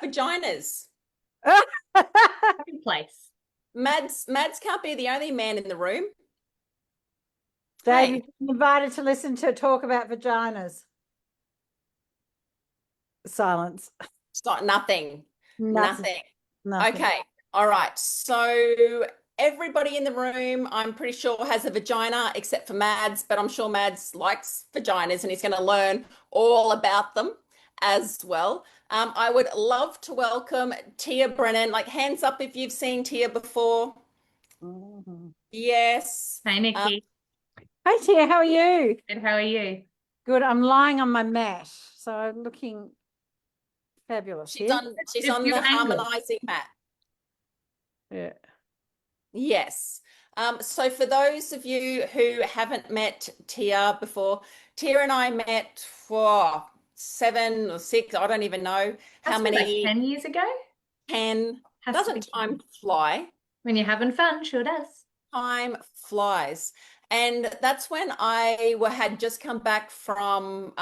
vaginas. Happy place. Mads can't be the only man in the room. Dave, Hey, you've been invited to listen to talk about vaginas. Silence. it's not nothing. Nothing. Nothing. Nothing. Okay. All right. So everybody in the room, I'm pretty sure has a vagina except for Mads, but I'm sure Mads likes vaginas and he's going to learn all about them as well. I would love to welcome Tia Brennan. Like hands up if you've seen Tia before. Mhm. Yes. Hey, Nikki. Hey Tia, how are you? Good, how are you? Good. I'm lying on my mat, so I'm looking fabulous She's here. on she's It's on the your angle. harmonizing mat. Yeah. Yes. So for those of you who haven't met Tia before, Tia and I met for 7 or 6, I don't even know Has how to be like many. 10 years ago. 10. Has to be Doesn't 10. time fly? When you're having fun, sure does. Time flies. And that's when had just come back from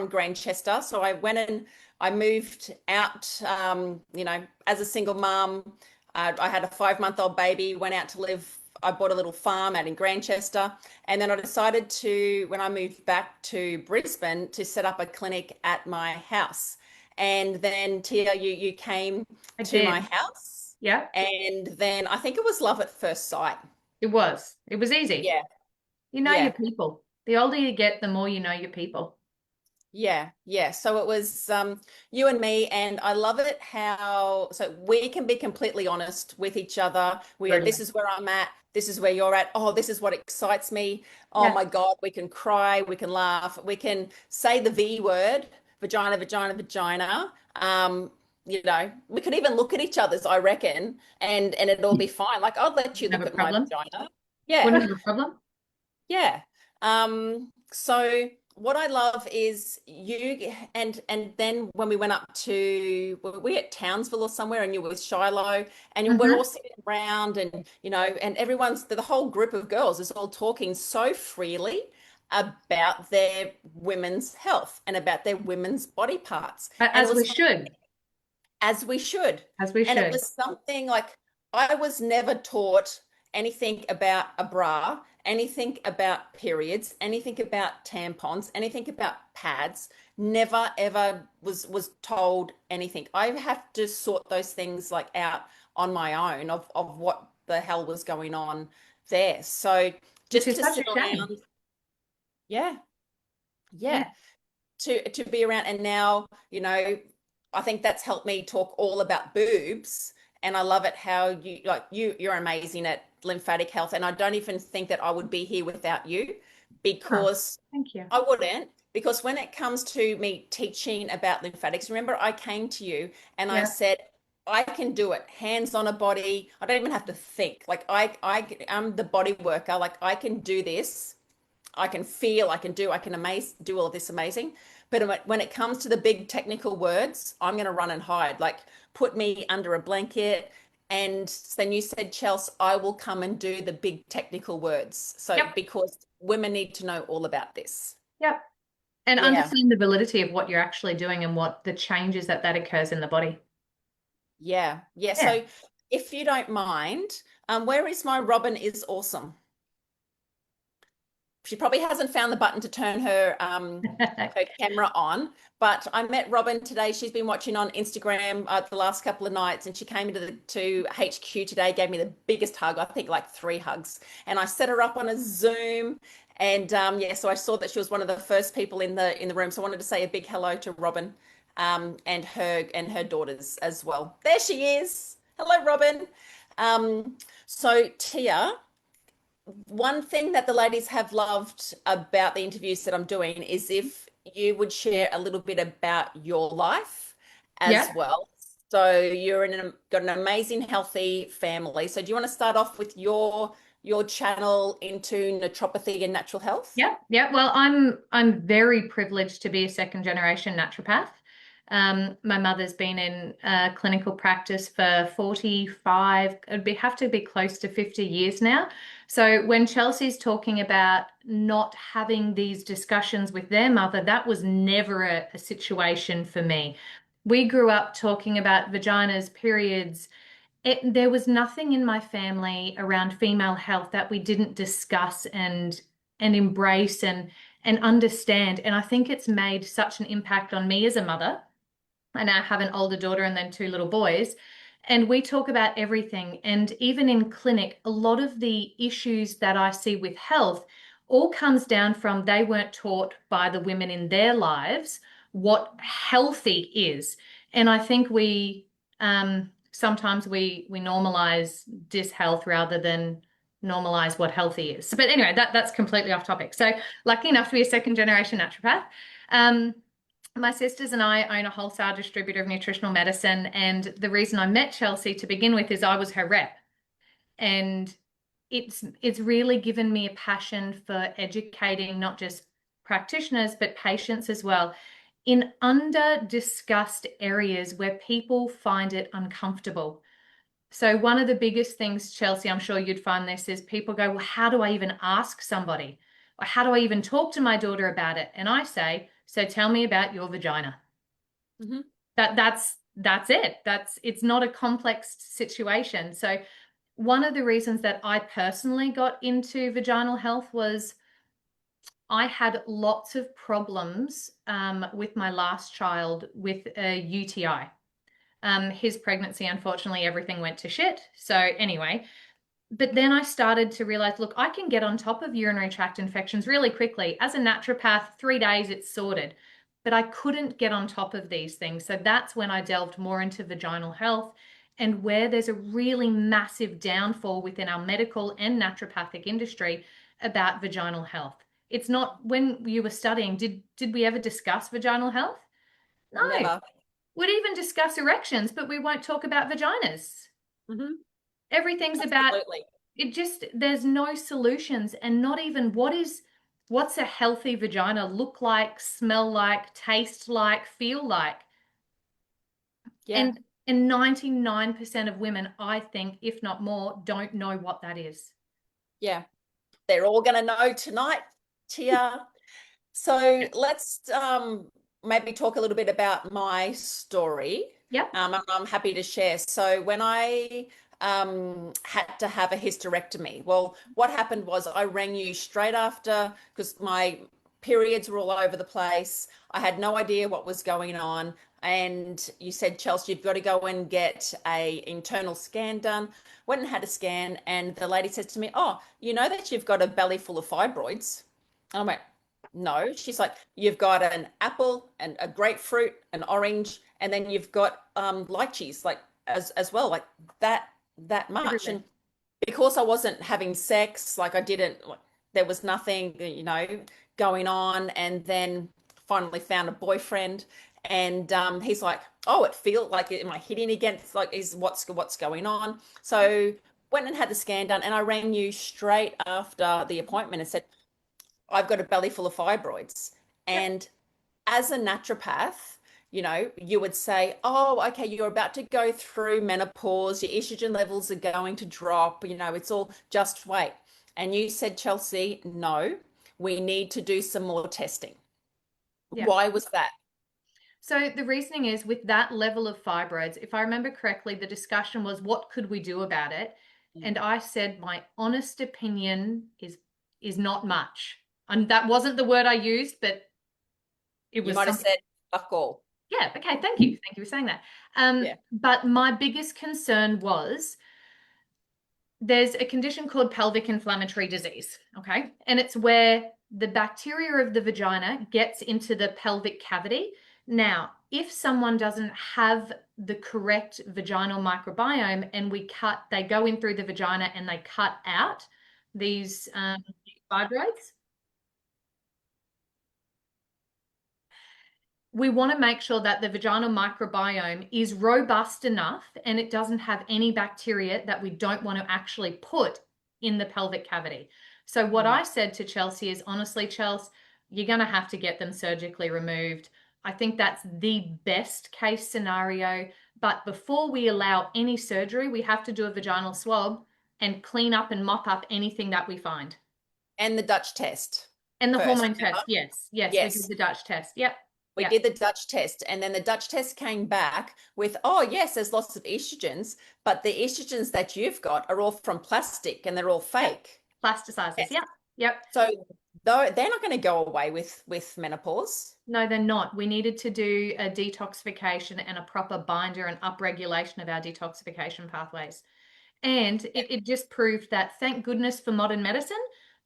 Grantchester. So I went and I moved out, as a single mom. I had a 5-month-old baby, went out to live. I bought a little farm out in Grantchester. And then I decided to, when I moved back to Brisbane, to set up a clinic at my house. And then Tia, you came I to my did. house. Yeah, And then I think it was love at first sight. it was. It was easy. Yeah, You know your yeah, people. The older you get, the more you know your people. yeah, yeah. So it was you and me, and I love it how so we can be completely honest with each other. This Totally. is where I'm at, this is where you're at. Oh, this is what excites me. Oh Yeah. my God, we can cry, we can laugh, we can say the V word, vagina, vagina, vagina. We could even look at each other's, I reckon, and it'll be fine. Like I'll let you Wouldn't look have a at my problem. vagina. Yeah. Wouldn't have a problem. Yeah. So what I love is you and then when we went up to were we at Townsville or somewhere and you were with Shiloh and we're all Hmm. sitting around and everyone's the whole group of girls is all talking so freely about their women's health and about their women's body parts. And it As we was should. as we should. As we And it should. was something like I was never taught anything about a bra, anything about periods, anything about tampons, anything about pads. Never ever was told anything. I have to sort those things like out on my own of what the hell was going on there. So Which just is to such a sit shame. around, yeah, Yeah. yeah, to be around and now I think that's helped me talk all about boobs and I love it how you're amazing at lymphatic health and I don't even think that I would be here without you Oh, because thank you. I wouldn't because when it comes to me teaching about lymphatics, remember I came to you and I Yeah. said I can do it hands on a body. I don't even have to think. Like I'm the body worker. Like I can do this. I can feel, I can do all of this amazing. But when it comes to the big technical words, I'm going to run and hide. Like put me under a blanket. And then you said, Chelsey, I will come and do the big technical words. So Yep. because women need to know all about this. Yep. And Yeah. understand the validity of what you're actually doing and what the changes that occurs in the body. Yeah. Yeah. Yeah. So if you don't mind, where is my Robin is awesome? She probably hasn't found the button to turn her camera on. But I met Robin today. She's been watching on Instagram the last couple of nights, and she came into to HQ today, gave me the biggest hug. I think like 3 hugs, and I set her up on a Zoom. And yeah, so I saw that she was one of the first people in the room. So I wanted to say a big hello to Robin and her daughters as well. There she is. Hello, Robin. So Tia, one thing that the ladies have loved about the interviews that I'm doing is if you would share a little bit about your life as Yeah. well. So got an amazing, healthy family. So do you want to start off with your channel into naturopathy and natural health? Yeah. Yeah. Well, I'm very privileged to be a second generation naturopath. My mother's been in clinical practice for 45, have to be close to 50 years now. So when Chelsey's talking about not having these discussions with their mother, that was never a situation for me. we grew up talking about vaginas, periods. There was nothing in my family around female health that we didn't discuss and embrace and understand. And I think it's made such an impact on me as a mother. I now have an older daughter and then 2 little boys. And we talk about everything. And even in clinic, a lot of the issues that I see with health all comes down from they weren't taught by the women in their lives what healthy is. And I think we sometimes we normalize dishealth rather than normalize what healthy is. But anyway, that's completely off topic. So lucky enough to be a second generation naturopath. My sisters and I own a wholesale distributor of nutritional medicine. And the reason I met Chelsey to begin with is I was her rep. And it's really given me a passion for educating not just practitioners, but patients as well in under-discussed areas where people find it uncomfortable. So one of the biggest things, Chelsey, I'm sure you'd find this, is people go, well, how do I even ask somebody? Or how do I even talk to my daughter about it? And I say, so tell me about your vagina. Mm-hmm. That's it. It's not a complex situation. So one of the reasons that I personally got into vaginal health was I had lots of problems with my last child with a UTI. His pregnancy, unfortunately, everything went to shit. So anyway, but then I started to realize, look, I can get on top of urinary tract infections really quickly. As a naturopath, 3 days, it's sorted. But I couldn't get on top of these things. So that's when I delved more into vaginal health, and where there's a really massive downfall within our medical and naturopathic industry about vaginal health. It's not, when you were studying, did we ever discuss vaginal health? No. Never. We'd even discuss erections, but we won't talk about vaginas. Mm-hmm. Everything's Absolutely. about it. Just, there's no solutions, and not even what's a healthy vagina look like, smell like, taste like, feel like. Yeah. And 99% of women, I think, if not more, don't know what that is. Yeah. They're all going to know tonight, Tia. So let's maybe talk a little bit about my story. Yep. I'm happy to share. So when I had to have a hysterectomy, well, what happened was I rang you straight after, because my periods were all over the place. I had no idea what was going on. And you said, Chelsey, you've got to go and get a internal scan done. Went and had a scan, and the lady says to me, oh, you know that you've got a belly full of fibroids? And I went, no. She's like, you've got an apple and a grapefruit, an orange, and then you've got lychees, like as well, like that much. And because I wasn't having sex, like I didn't, like, there was nothing, going on. And then finally found a boyfriend, and he's like, oh, it feels like, am I hitting against, like, is what's going on? So went and had the scan done, and I rang you straight after the appointment and said, I've got a belly full of fibroids. And as a naturopath, you would say, oh, okay, you're about to go through menopause, your estrogen levels are going to drop, it's all, just wait. And you said, Chelsey, no, we need to do some more testing. Yeah. Why was that? So the reasoning is, with that level of fibroids, if I remember correctly, the discussion was, what could we do about it? And I said, my honest opinion is not much. And that wasn't the word I used, but it was. You might have said fuck all. Yeah. Okay. Thank you. Thank you for saying that. But my biggest concern was, there's a condition called pelvic inflammatory disease. Okay. And it's where the bacteria of the vagina gets into the pelvic cavity. Now, if someone doesn't have the correct vaginal microbiome, and they go in through the vagina and they cut out these fibroids, we want to make sure that the vaginal microbiome is robust enough and it doesn't have any bacteria that we don't want to actually put in the pelvic cavity. So what I said to Chelsey is, honestly, Chelsey, you're going to have to get them surgically removed. I think that's the best case scenario. But before we allow any surgery, we have to do a vaginal swab and clean up and mop up anything that we find. And the Dutch test. And the first, hormone test. Yes. We did the Dutch test. Yep. We did the Dutch test, and then the Dutch test came back with, oh, yes, there's lots of estrogens, but the estrogens that you've got are all from plastic and they're all fake. Plasticizers. Yes. Yep. So though they're not going to go away with menopause. No, they're not. We needed to do a detoxification and a proper binder and upregulation of our detoxification pathways. And it just proved that, thank goodness for modern medicine,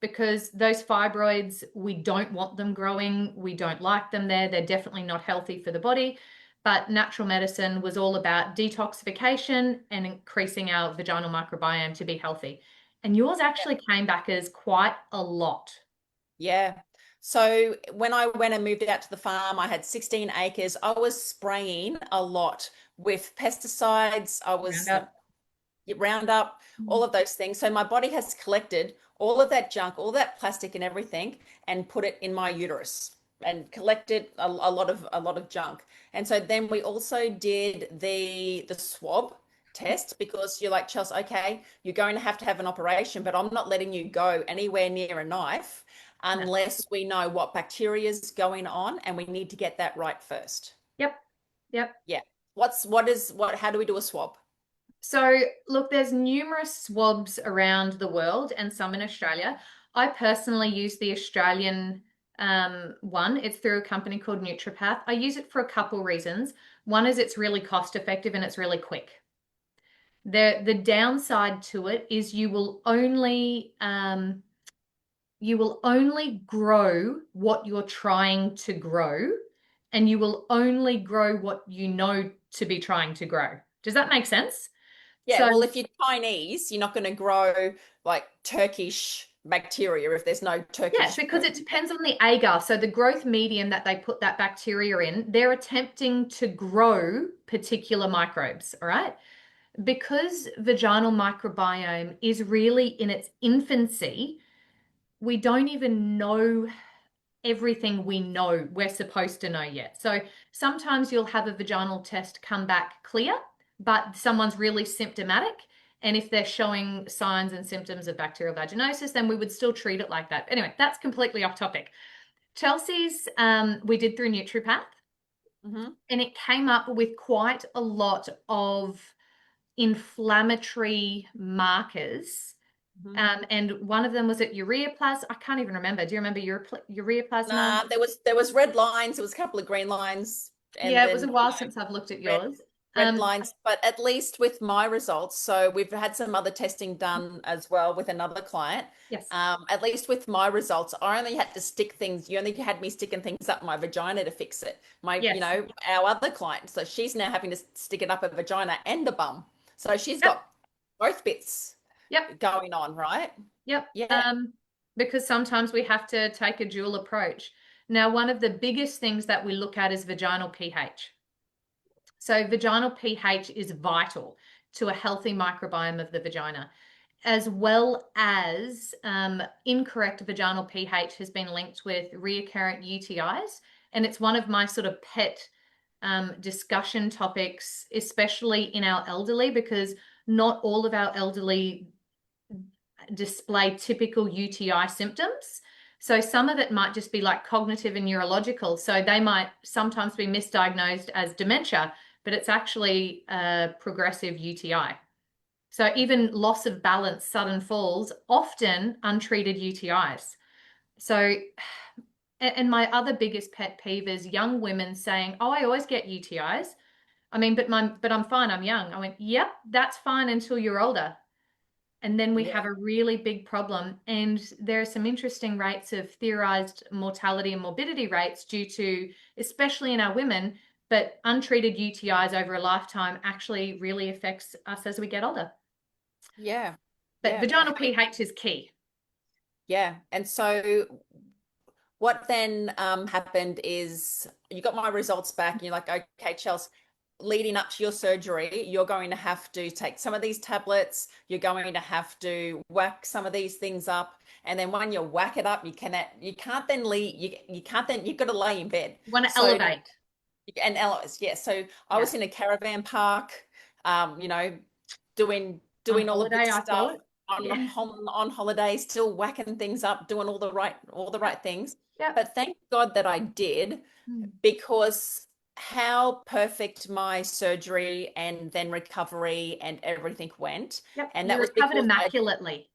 because those fibroids, we don't want them growing. We don't like them there. They're definitely not healthy for the body. But natural medicine was all about detoxification and increasing our vaginal microbiome to be healthy. And yours actually came back as quite a lot. Yeah. So when I went and moved out to the farm, I had 16 acres. I was spraying a lot with pesticides. I was Roundup, all of those things. So my body has collected all of that junk, all that plastic and everything, and put it in my uterus and collected a lot of junk. And so then we also did the swab test, because you're like, Chelsey, okay, you're going to have an operation, but I'm not letting you go anywhere near a knife unless we know what bacteria is going on, and we need to get that right first. Yep. Yeah. How do we do a swab? So look, there's numerous swabs around the world and some in Australia. I personally use the Australian one. It's through a company called Nutripath. I use it for a couple reasons. One is it's really cost effective and it's really quick. The downside to it is you will only grow what you're trying to grow, and you will only grow what you know to be trying to grow. Does that make sense? Yeah, so, well, if you're Chinese, you're not going to grow like Turkish bacteria if there's no Turkish. Yes, because it depends on the agar. So the growth medium that they put that bacteria in, they're attempting to grow particular microbes, all right? Because vaginal microbiome is really in its infancy, we don't even know everything we know we're supposed to know yet. So sometimes you'll have a vaginal test come back clear, but someone's really symptomatic. And if they're showing signs and symptoms of bacterial vaginosis, then we would still treat it like that. Anyway, that's completely off topic. Chelsey's, we did through Nutripath, and it came up with quite a lot of inflammatory markers. And one of them was at ureaplasma. I can't even remember. Do you remember ureaplasma? Nah, there was red lines. There was a couple of green lines. And yeah, it was a while since I've looked at yours. Red lines, but at least with my results, so we've had some other testing done as well with another client. Yes. At least with my results, I only had to stick things. You only had me sticking things up my vagina to fix it. You know, our other client, so she's now having to stick it up her vagina and a bum. So she's got both bits. Going on, right? Yep. Yeah. Because sometimes we have to take a dual approach. Now, one of the biggest things that we look at is vaginal pH. So vaginal pH is vital to a healthy microbiome of the vagina, as well as incorrect vaginal pH has been linked with recurrent UTIs. And it's one of my sort of pet discussion topics, especially in our elderly, because not all of our elderly display typical UTI symptoms. So some of it might just be like cognitive and neurological. So they might sometimes be misdiagnosed as dementia, but it's actually a progressive UTI. So even loss of balance, sudden falls, often untreated UTIs. So, and my other biggest pet peeve is young women saying, oh, I always get UTIs. I mean, but I'm fine, I'm young. I went, yep, that's fine until you're older. And then we have a really big problem. And there are some interesting rates of theorized mortality and morbidity rates due to, especially in our women, but untreated UTIs over a lifetime actually really affects us as we get older. Yeah. But vaginal pH is key. Yeah. And so what then happened is you got my results back and you're like, okay, Chelsey, leading up to your surgery, you're going to have to take some of these tablets. You're going to have to whack some of these things up. And then when you whack it up, you can't then leave. You've got to lay in bed. You want to elevate. And yeah. So I was in a caravan park, you know, doing all of this stuff on holiday, still whacking things up, doing all the right things. Yeah. But thank God that I did, because how perfect my surgery and then recovery and everything went. Yep. And You that was recovered because immaculately.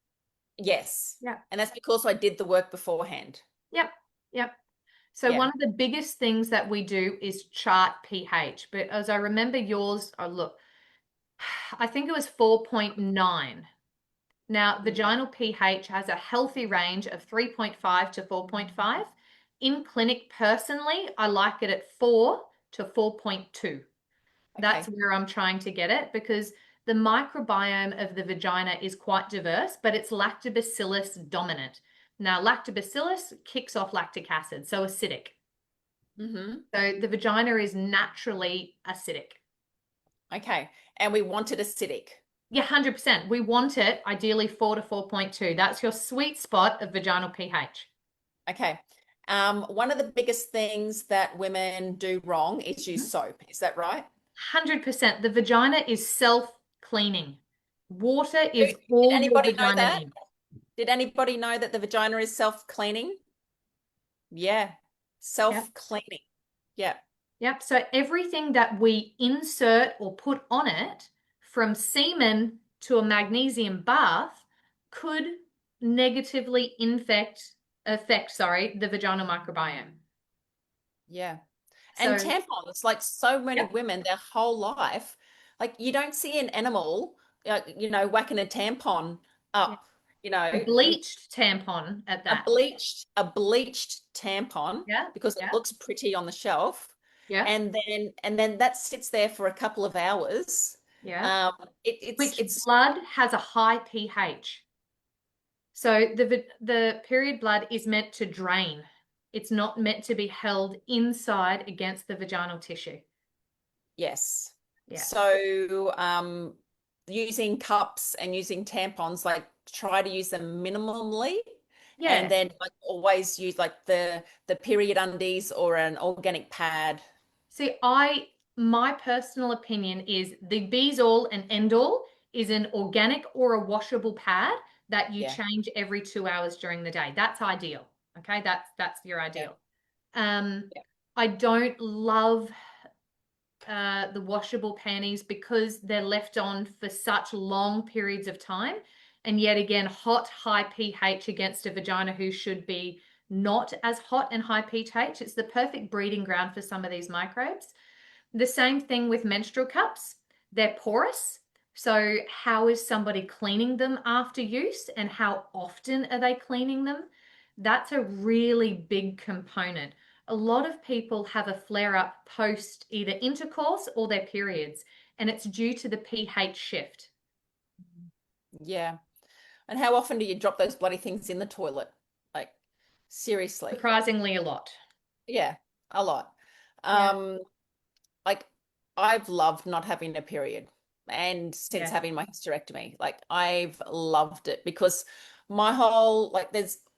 yes. Yeah. And that's because I did the work beforehand. Yep. Yep. So Yeah. one of the biggest things that we do is chart pH. But as I remember yours, oh look, I think it was 4.9. Now, vaginal pH has a healthy range of 3.5 to 4.5. In clinic, personally, I like it at 4 to 4.2. That's Okay. where I'm trying to get it, because the microbiome of the vagina is quite diverse, but it's lactobacillus dominant. Now, lactobacillus kicks off lactic acid, so acidic. So the vagina is naturally acidic. Okay. And we want it acidic. Yeah, 100%. We want it ideally 4 to 4.2. That's your sweet spot of vaginal pH. Okay. One of the biggest things that women do wrong is use soap. Is that right? 100%. The vagina is self-cleaning. Water is Did all your anybody know vagina that? needs. Did anybody know that the vagina is self-cleaning? Yeah. Yep. Self-cleaning. Yeah. Yep. So everything that we insert or put on it, from semen to a magnesium bath, could negatively affect the vaginal microbiome. Yeah. And So, tampons, like so many yep. women, their whole life, like you don't see an animal, whacking a tampon Yeah. up, A bleached tampon at a that. bleached tampon Yeah. because it Yeah. looks pretty on the shelf. Yeah. And then that sits there for a couple of hours. Yeah. Um, Which it's blood has a high pH. So the period blood is meant to drain. It's not meant to be held inside against the vaginal tissue. yes. Yeah. So using cups and using tampons, like try to use them minimally. And Yeah. then like always use like the period undies or an organic pad. See, my personal opinion is the bees all and end all is an organic or a washable pad that you Yeah. change every 2 hours during the day. That's ideal. Okay, that's your Yeah. ideal. Um, Yeah. I don't love the washable panties because they're left on for such long periods of time. And yet again, hot, high pH against a vagina who should be not as hot and high pH. It's the perfect breeding ground for some of these microbes. The same thing with menstrual cups. They're porous. So how is somebody cleaning them after use, and how often are they cleaning them? That's a really big component. A lot of people have a flare up post either intercourse or their periods, and it's due to the pH shift. Yeah. And how often do you drop those bloody things in the toilet? Like, seriously. Surprisingly, a lot. Yeah, a lot. Yeah. Like I've loved not having a period, and since Yeah. having my hysterectomy, like I've loved it because my whole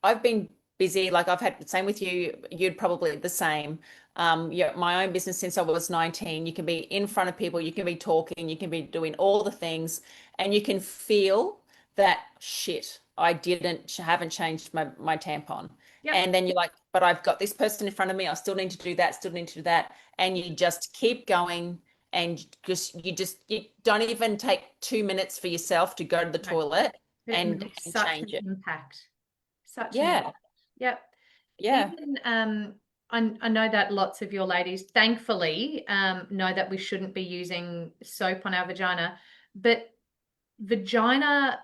I've been busy, like I've had same with you, you'd probably the same. Yeah, my own business since I was 19. You can be in front of people, you can be talking, you can be doing all the things, and you can feel that shit. Haven't changed my tampon. Yep. And then you're like, but I've got this person in front of me. I still need to do that, still need to do that. And you just keep going, and you don't even take 2 minutes for yourself to go to the toilet It and makes and such change an it. impact. Such an Yeah. impact. Yep. Yeah. Even I know that lots of your ladies, thankfully, know that we shouldn't be using soap on our vagina, but vagina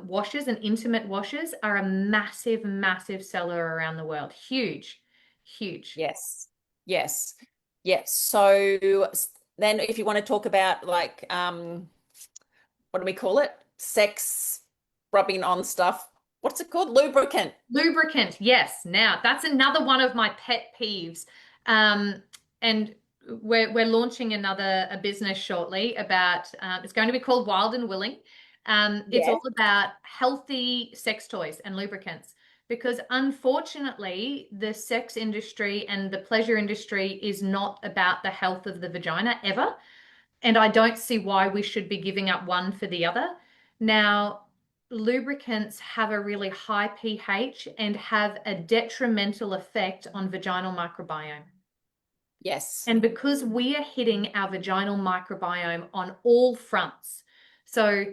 washes and intimate washes are a massive, massive seller around the world. Huge, huge. Yes. Yes. Yes. So then if you want to talk about like what do we call it? Sex rubbing on stuff. What's it called? Lubricant. Lubricant, yes. Now that's another one of my pet peeves. And we're launching a business shortly about it's going to be called Wild and Willing. It's Yes. all about healthy sex toys and lubricants, because unfortunately the sex industry and the pleasure industry is not about the health of the vagina ever. And I don't see why we should be giving up one for the other. Now, lubricants have a really high pH and have a detrimental effect on vaginal microbiome. Yes. And because we are hitting our vaginal microbiome on all fronts, so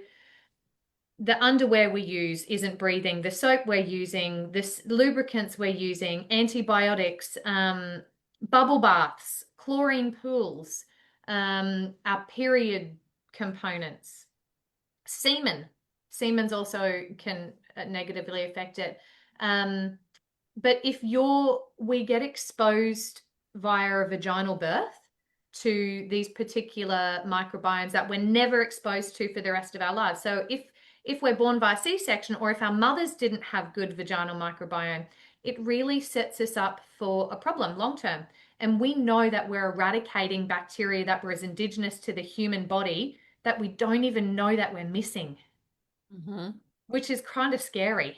the underwear we use isn't breathing, the soap we're using, the lubricants we're using, antibiotics, bubble baths, chlorine pools, our period components, Semen's also can negatively affect it. But if we get exposed via a vaginal birth to these particular microbiomes that we're never exposed to for the rest of our lives. So if we're born by C-section, or if our mothers didn't have good vaginal microbiome, it really sets us up for a problem long term. And we know that we're eradicating bacteria that was indigenous to the human body that we don't even know that we're missing, which is kind of scary.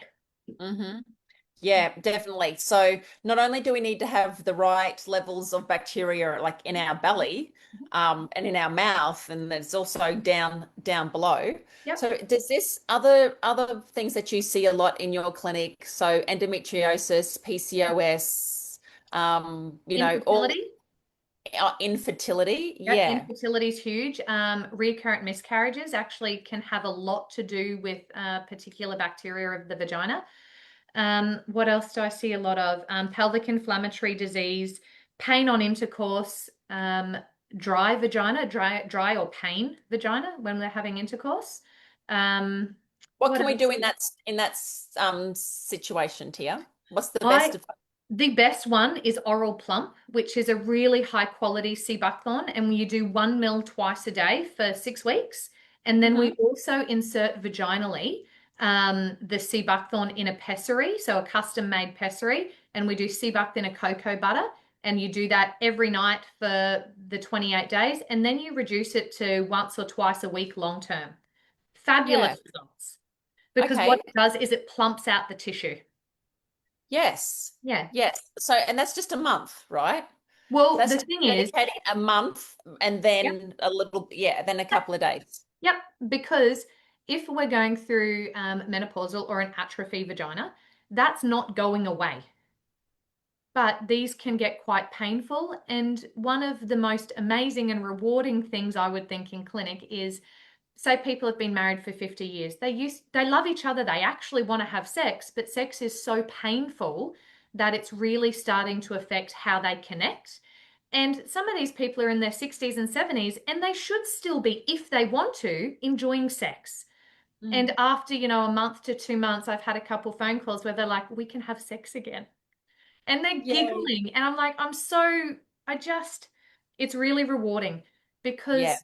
Yeah, definitely. So not only do we need to have the right levels of bacteria like in our belly, and in our mouth, and there's also down below. Yep. So does this other things that you see a lot in your clinic? So endometriosis, PCOS, all infertility. Yep, Yeah. infertility is huge. Recurrent miscarriages actually can have a lot to do with particular bacteria of the vagina. What else do I see a lot of? Pelvic inflammatory disease, pain on intercourse, dry vagina, dry or pain vagina when we're having intercourse. What can we do in that situation, Tia? What's the best advice? The best one is oral plump, which is a really high quality Sebuctholone, and you do 1 ml twice a day for 6 weeks. And then we also insert vaginally the Sebuctholone in a pessary, so a custom made pessary, and we do Sebuct in a cocoa butter, and you do that every night for the 28 days, and then you reduce it to once or twice a week long term. Fabulous results, because what it does is it plumps out the tissue. Yes. Yeah. Yes. So, and that's just a month, right? Well, That's the thing is, a month and then then a couple of days. Yep, because if we're going through menopausal or an atrophy vagina, that's not going away. But these can get quite painful. And one of the most amazing and rewarding things I would think in clinic is, say people have been married for 50 years. They love each other. They actually want to have sex, but sex is so painful that it's really starting to affect how they connect. And some of these people are in their 60s and 70s, and they should still be, if they want to, enjoying sex. And after, a month to 2 months, I've had a couple phone calls where they're like, we can have sex again. And they're giggling. And I'm like, it's really rewarding, because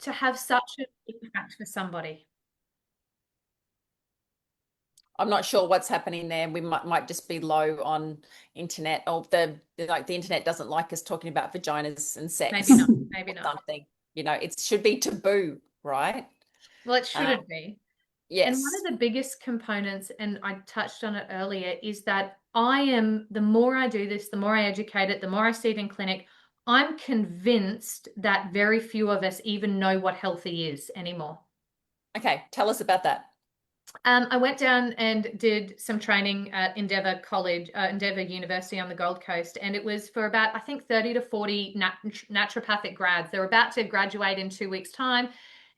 to have such an impact for somebody. I'm not sure what's happening there. We might just be low on internet, or the internet doesn't like us talking about vaginas and sex. Maybe not. Something, it should be taboo, right? Well, it shouldn't be. Yes. And one of the biggest components, and I touched on it earlier, is that the more I do this, the more I educate it, the more I see it in clinic, I'm convinced that very few of us even know what healthy is anymore. Okay, tell us about that. I went down and did some training at Endeavour University on the Gold Coast, and it was for about, I think, 30 to 40 naturopathic grads. They're about to graduate in 2 weeks' time,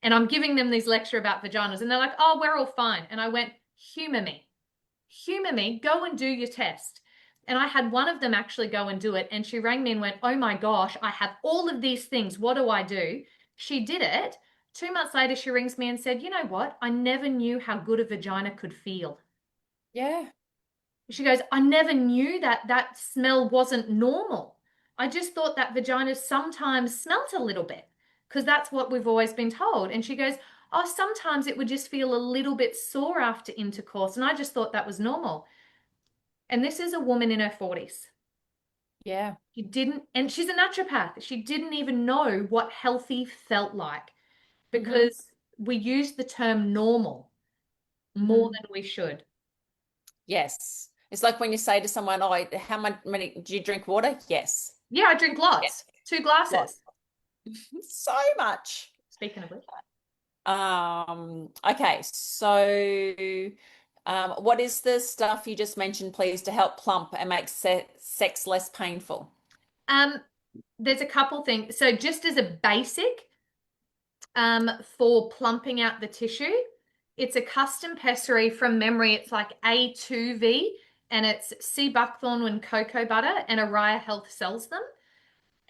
and I'm giving them these lecture about vaginas, and they're like, oh, we're all fine. And I went, humor me, go and do your test. And I had one of them actually go and do it, and she rang me and went, oh my gosh, I have all of these things. What do I do? She did it. 2 months later, she rings me and said, you know what? I never knew how good a vagina could feel. Yeah. She goes, I never knew that smell wasn't normal. I just thought that vaginas sometimes smelt a little bit, because that's what we've always been told. And she goes, oh, sometimes it would just feel a little bit sore after intercourse. And I just thought that was normal. And this is a woman in her 40s. Yeah. And she's a naturopath. She didn't even know what healthy felt like, because we use the term normal more than we should. Yes. It's like when you say to someone, oh, how many do you drink water? Yes. Yeah, I drink lots. 2 glasses. So much. Speaking of which. Okay, so what is the stuff you just mentioned, please, to help plump and make sex less painful? There's a couple things. So just as a basic, for plumping out the tissue, it's a custom pessary from memory. It's like A2V, and it's sea buckthorn and cocoa butter, and Araya Health sells them.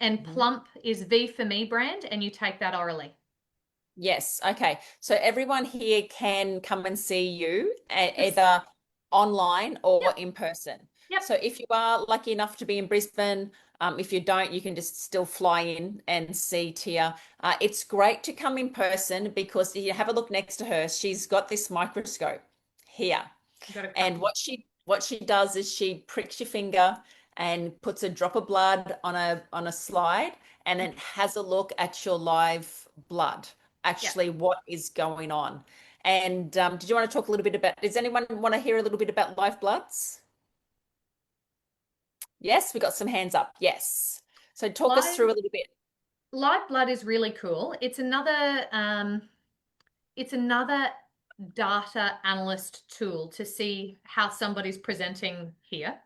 And Plump is V for Me brand, and you take that orally. Yes. Okay. So everyone here can come and see you either online or Yep. in person. Yep. So if you are lucky enough to be in Brisbane, if you don't, you can just still fly in and see Tia. It's great to come in person because you have a look next to her. She's got this microscope here. And what she does is she pricks your finger and puts a drop of blood on a slide and then has a look at your live blood, actually what is going on. And did you want to talk a little bit about, does anyone want to hear a little bit about live bloods? Yes, we got some hands up. Yes. So talk us through a little bit. Live blood is really cool. It's another data analyst tool to see how somebody's presenting here.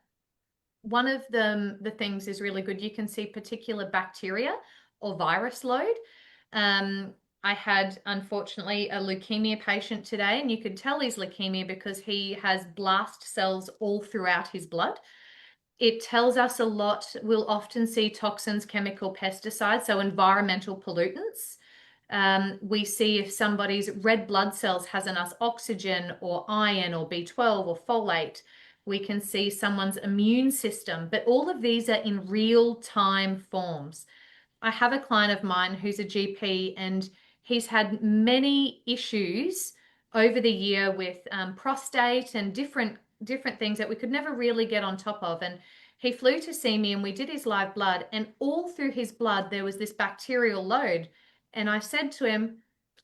One of the things is really good. You can see particular bacteria or virus load. I had, unfortunately, a leukemia patient today, and you could tell he's leukemia because he has blast cells all throughout his blood. It tells us a lot. We'll often see toxins, chemical pesticides, so environmental pollutants. We see if somebody's red blood cells has enough oxygen or iron or B12 or folate. We can see someone's immune system, but all of these are in real-time forms. I have a client of mine who's a GP, and he's had many issues over the year with prostate and different things that we could never really get on top of. And he flew to see me, and we did his live blood, and all through his blood there was this bacterial load. And I said to him,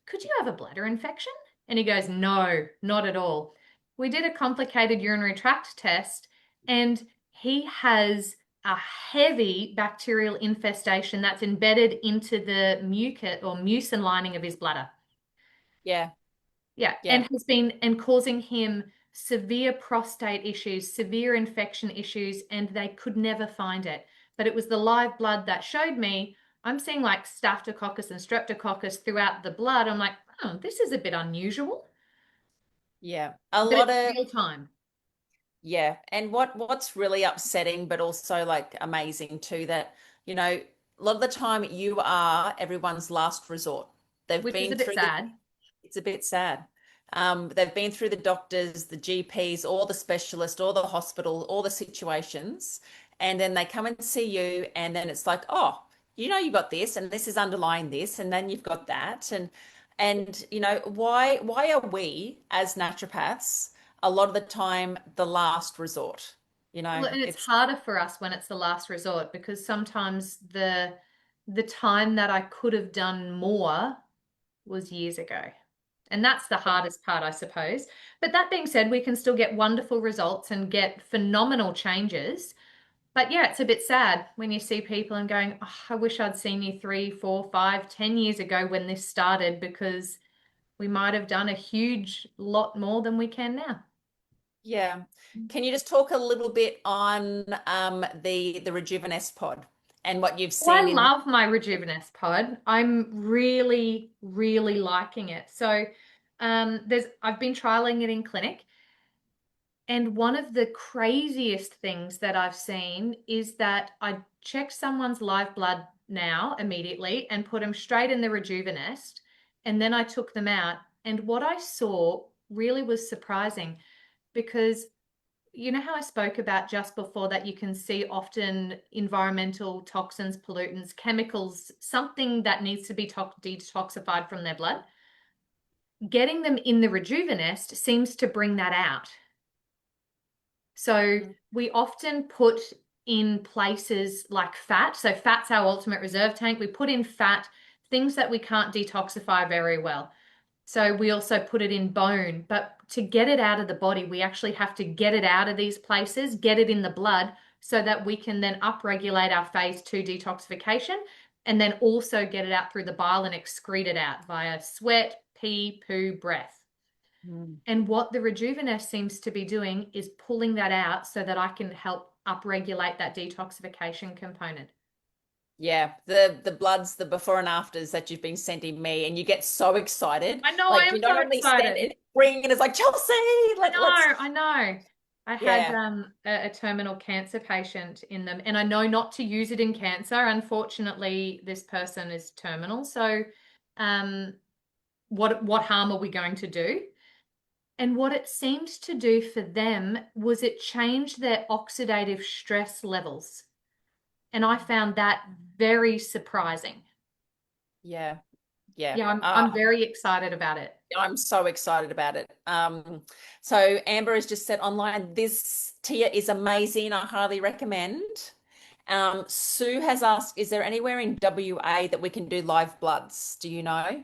could you have a bladder infection? And he goes, no, not at all. We did a complicated urinary tract test, and he has a heavy bacterial infestation that's embedded into the mucus or mucin lining of his bladder. Yeah. And has been causing him severe prostate issues, severe infection issues, and they could never find it. But it was the live blood that showed me. I'm seeing like staphylococcus and streptococcus throughout the blood. I'm like, oh, this is a bit unusual. Yeah. But it's real time. Yeah. And what's really upsetting, but also like amazing too, that, a lot of the time you are everyone's last resort. Which is a bit sad. It's a bit sad. They've been through the doctors, the GPs, all the specialists, all the hospital, all the situations, and then they come and see you, and then it's like, oh, you've got this, and this is underlying this, and then you've got that, and why are we as naturopaths a lot of the time the last resort? Well, and it's harder for us when it's the last resort, because sometimes the time that I could have done more was years ago. And that's the hardest part, I suppose. But that being said, we can still get wonderful results and get phenomenal changes. But yeah, it's a bit sad when you see people and going, oh, I wish I'd seen you 3, 4, 5, 10 years ago when this started, because we might have done a huge lot more than we can now. Yeah. Can you just talk a little bit on the Rejuvenest pod and what you've seen? I love my Rejuvenest pod. I'm really, really liking it. So I've been trialing it in clinic. And one of the craziest things that I've seen is that I check someone's live blood now immediately and put them straight in the Rejuvenest. And then I took them out. And what I saw really was surprising, because you know how I spoke about just before that you can see often environmental toxins, pollutants, chemicals, something that needs to be detoxified from their blood. Getting them in the Rejuvenest seems to bring that out. So we often put in places like fat. So fat's our ultimate reserve tank. We put in fat, things that we can't detoxify very well. So we also put it in bone, but to get it out of the body, we actually have to get it out of these places, get it in the blood, so that we can then upregulate our phase 2 detoxification, and then also get it out through the bile and excrete it out via sweat, pee, poo, breath. Mm. And what the Rejuvener seems to be doing is pulling that out so that I can help upregulate that detoxification component. Yeah, the bloods, the before and afters that you've been sending me, and you get so excited. I know, I Like am you not so only send excited. it, ring, and it's like Chelsey. Let's I know. I had a terminal cancer patient in them, and I know not to use it in cancer. Unfortunately, this person is terminal. So, what harm are we going to do? And what it seemed to do for them was it changed their oxidative stress levels. And I found that very surprising. Yeah. Yeah, I'm very excited about it. I'm so excited about it. So Amber has just said online, this Tia is amazing. I highly recommend. Sue has asked, is there anywhere in WA that we can do live bloods? Do you know?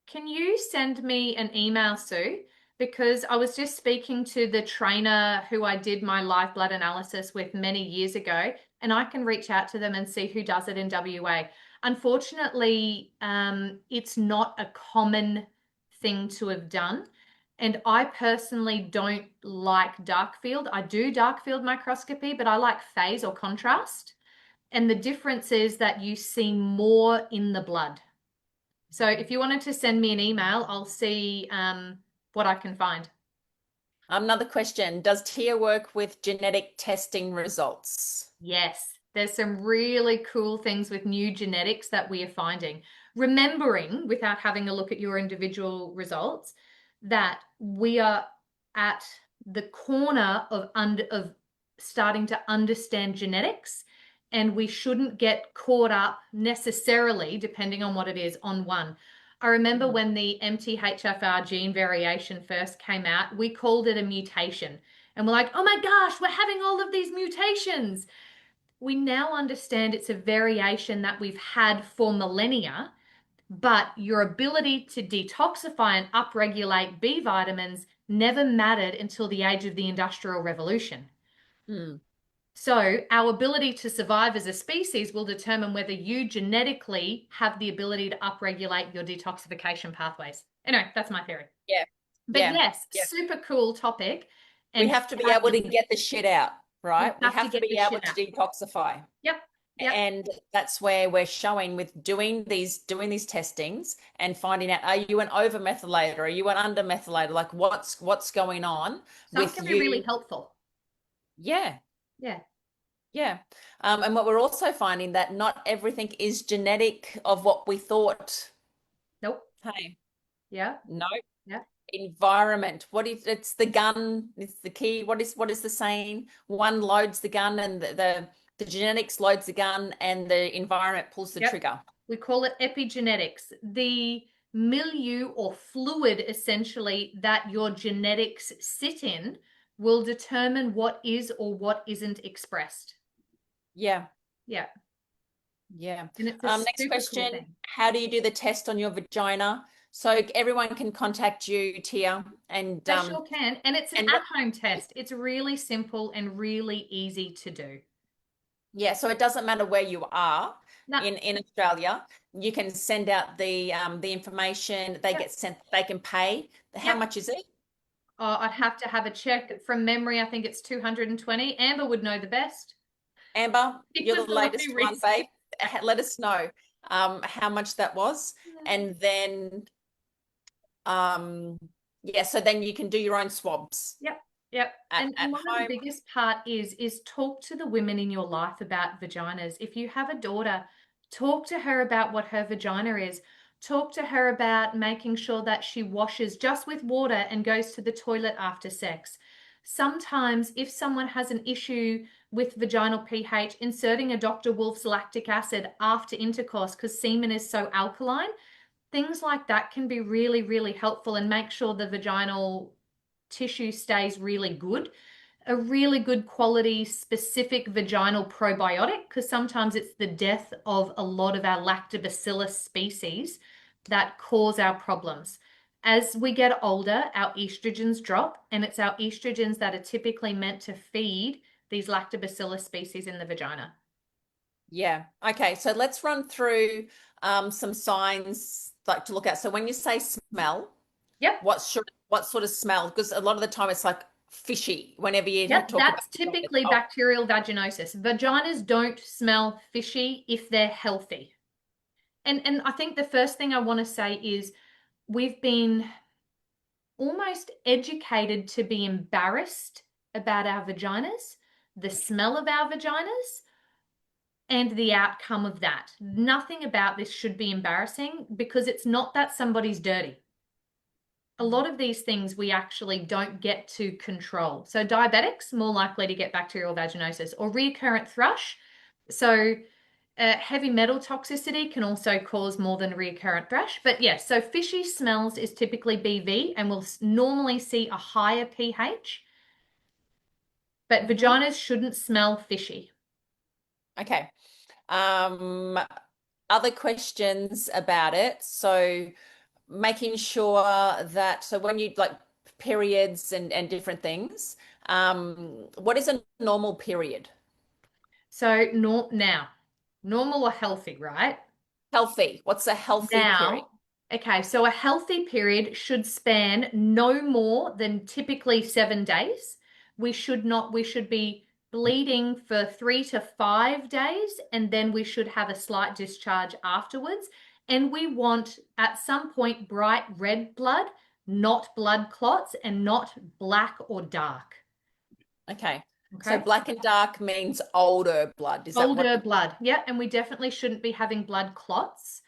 Can you send me an email, Sue? Because I was just speaking to the trainer who I did my live blood analysis with many years ago, and I can reach out to them and see who does it in WA. Unfortunately, it's not a common thing to have done. And I personally don't like dark field. I do dark field microscopy, but I like phase or contrast. And the difference is that you see more in the blood. So if you wanted to send me an email, I'll see what I can find. Another question, does Tia work with genetic testing results? Yes, there's some really cool things with new genetics that we are finding. Remembering, without having a look at your individual results, that we are at the corner of starting to understand genetics, and we shouldn't get caught up necessarily, depending on what it is, on one. I remember when the MTHFR gene variation first came out, we called it a mutation. And we're like, oh my gosh, we're having all of these mutations. We now understand it's a variation that we've had for millennia, but your ability to detoxify and upregulate B vitamins never mattered until the age of the Industrial Revolution. Mm. So our ability to survive as a species will determine whether you genetically have the ability to upregulate your detoxification pathways. Anyway, that's my theory. Yeah. But yeah. yes, yeah. super cool topic. And we have to be able to get the shit out, right? We have to be able to detoxify. Yep. And that's where we're showing with doing these testings and finding out, are you an over methylator? Are you an under methylator? Like what's going on Some with can you? be really helpful. Yeah. Yeah. And what we're also finding that not everything is genetic of what we thought. Nope. Hey. Yeah. No. Yeah. Environment. What is it's the gun? It's the key. What is the saying? One loads the gun and the genetics loads the gun and the environment pulls the trigger. We call it epigenetics. The milieu or fluid essentially that your genetics sit in will determine what is or what isn't expressed. Yeah. Yeah. Yeah. And it's a Next question. cool thing. How do you do the test on your vagina? So everyone can contact you, Tia, and they sure can. And it's an at-home test. It's really simple and really easy to do. Yeah, so it doesn't matter where you are in Australia. You can send out the information. They get sent. They can pay. How much is it? Oh, I'd have to have a check from memory. I think it's 220. Amber would know the best. Amber, you're the latest one, babe. Let us know how much that was, and then so then you can do your own swabs. Yep. And one of the biggest part is talk to the women in your life about vaginas. If you have a daughter, talk to her about what her vagina is. Talk to her about making sure that she washes just with water and goes to the toilet after sex. Sometimes if someone has an issue with vaginal pH, inserting a Dr. Wolf's lactic acid after intercourse because semen is so alkaline, things like that can be really, really helpful and make sure the vaginal tissue stays really good. A really good quality specific vaginal probiotic, because sometimes it's the death of a lot of our lactobacillus species that cause our problems. As we get older, our estrogens drop, and it's our estrogens that are typically meant to feed these lactobacillus species in the vagina. Yeah. Okay. So let's run through some signs like to look at. So when you say smell, Yep. what sort of smell? Because a lot of the time it's like fishy whenever you Yep, talk about that's typically oh, bacterial vaginosis. Vaginas don't smell fishy if they're healthy. And I think the first thing I want to say is we've been almost educated to be embarrassed about our vaginas, the smell of our vaginas, and the outcome of that. Nothing about this should be embarrassing because it's not that somebody's dirty. A lot of these things we actually don't get to control. So diabetics, more likely to get bacterial vaginosis, or recurrent thrush. So heavy metal toxicity can also cause more than recurrent thrush. But yes, so fishy smells is typically BV, and we'll normally see a higher pH. But vaginas shouldn't smell fishy. okay. Other questions about it. So making sure that so when you like periods and different things, what is a normal period? So now, normal or healthy, right? Healthy. What's a healthy period? Now, okay, so a healthy period should span no more than typically 7 days. We should be bleeding for 3 to 5 days, and then we should have a slight discharge afterwards. And we want at some point bright red blood, not blood clots, and not black or dark. Okay. So Okay. black and dark means older blood. Is that Older what? blood. Yeah, and we definitely shouldn't be having blood clots.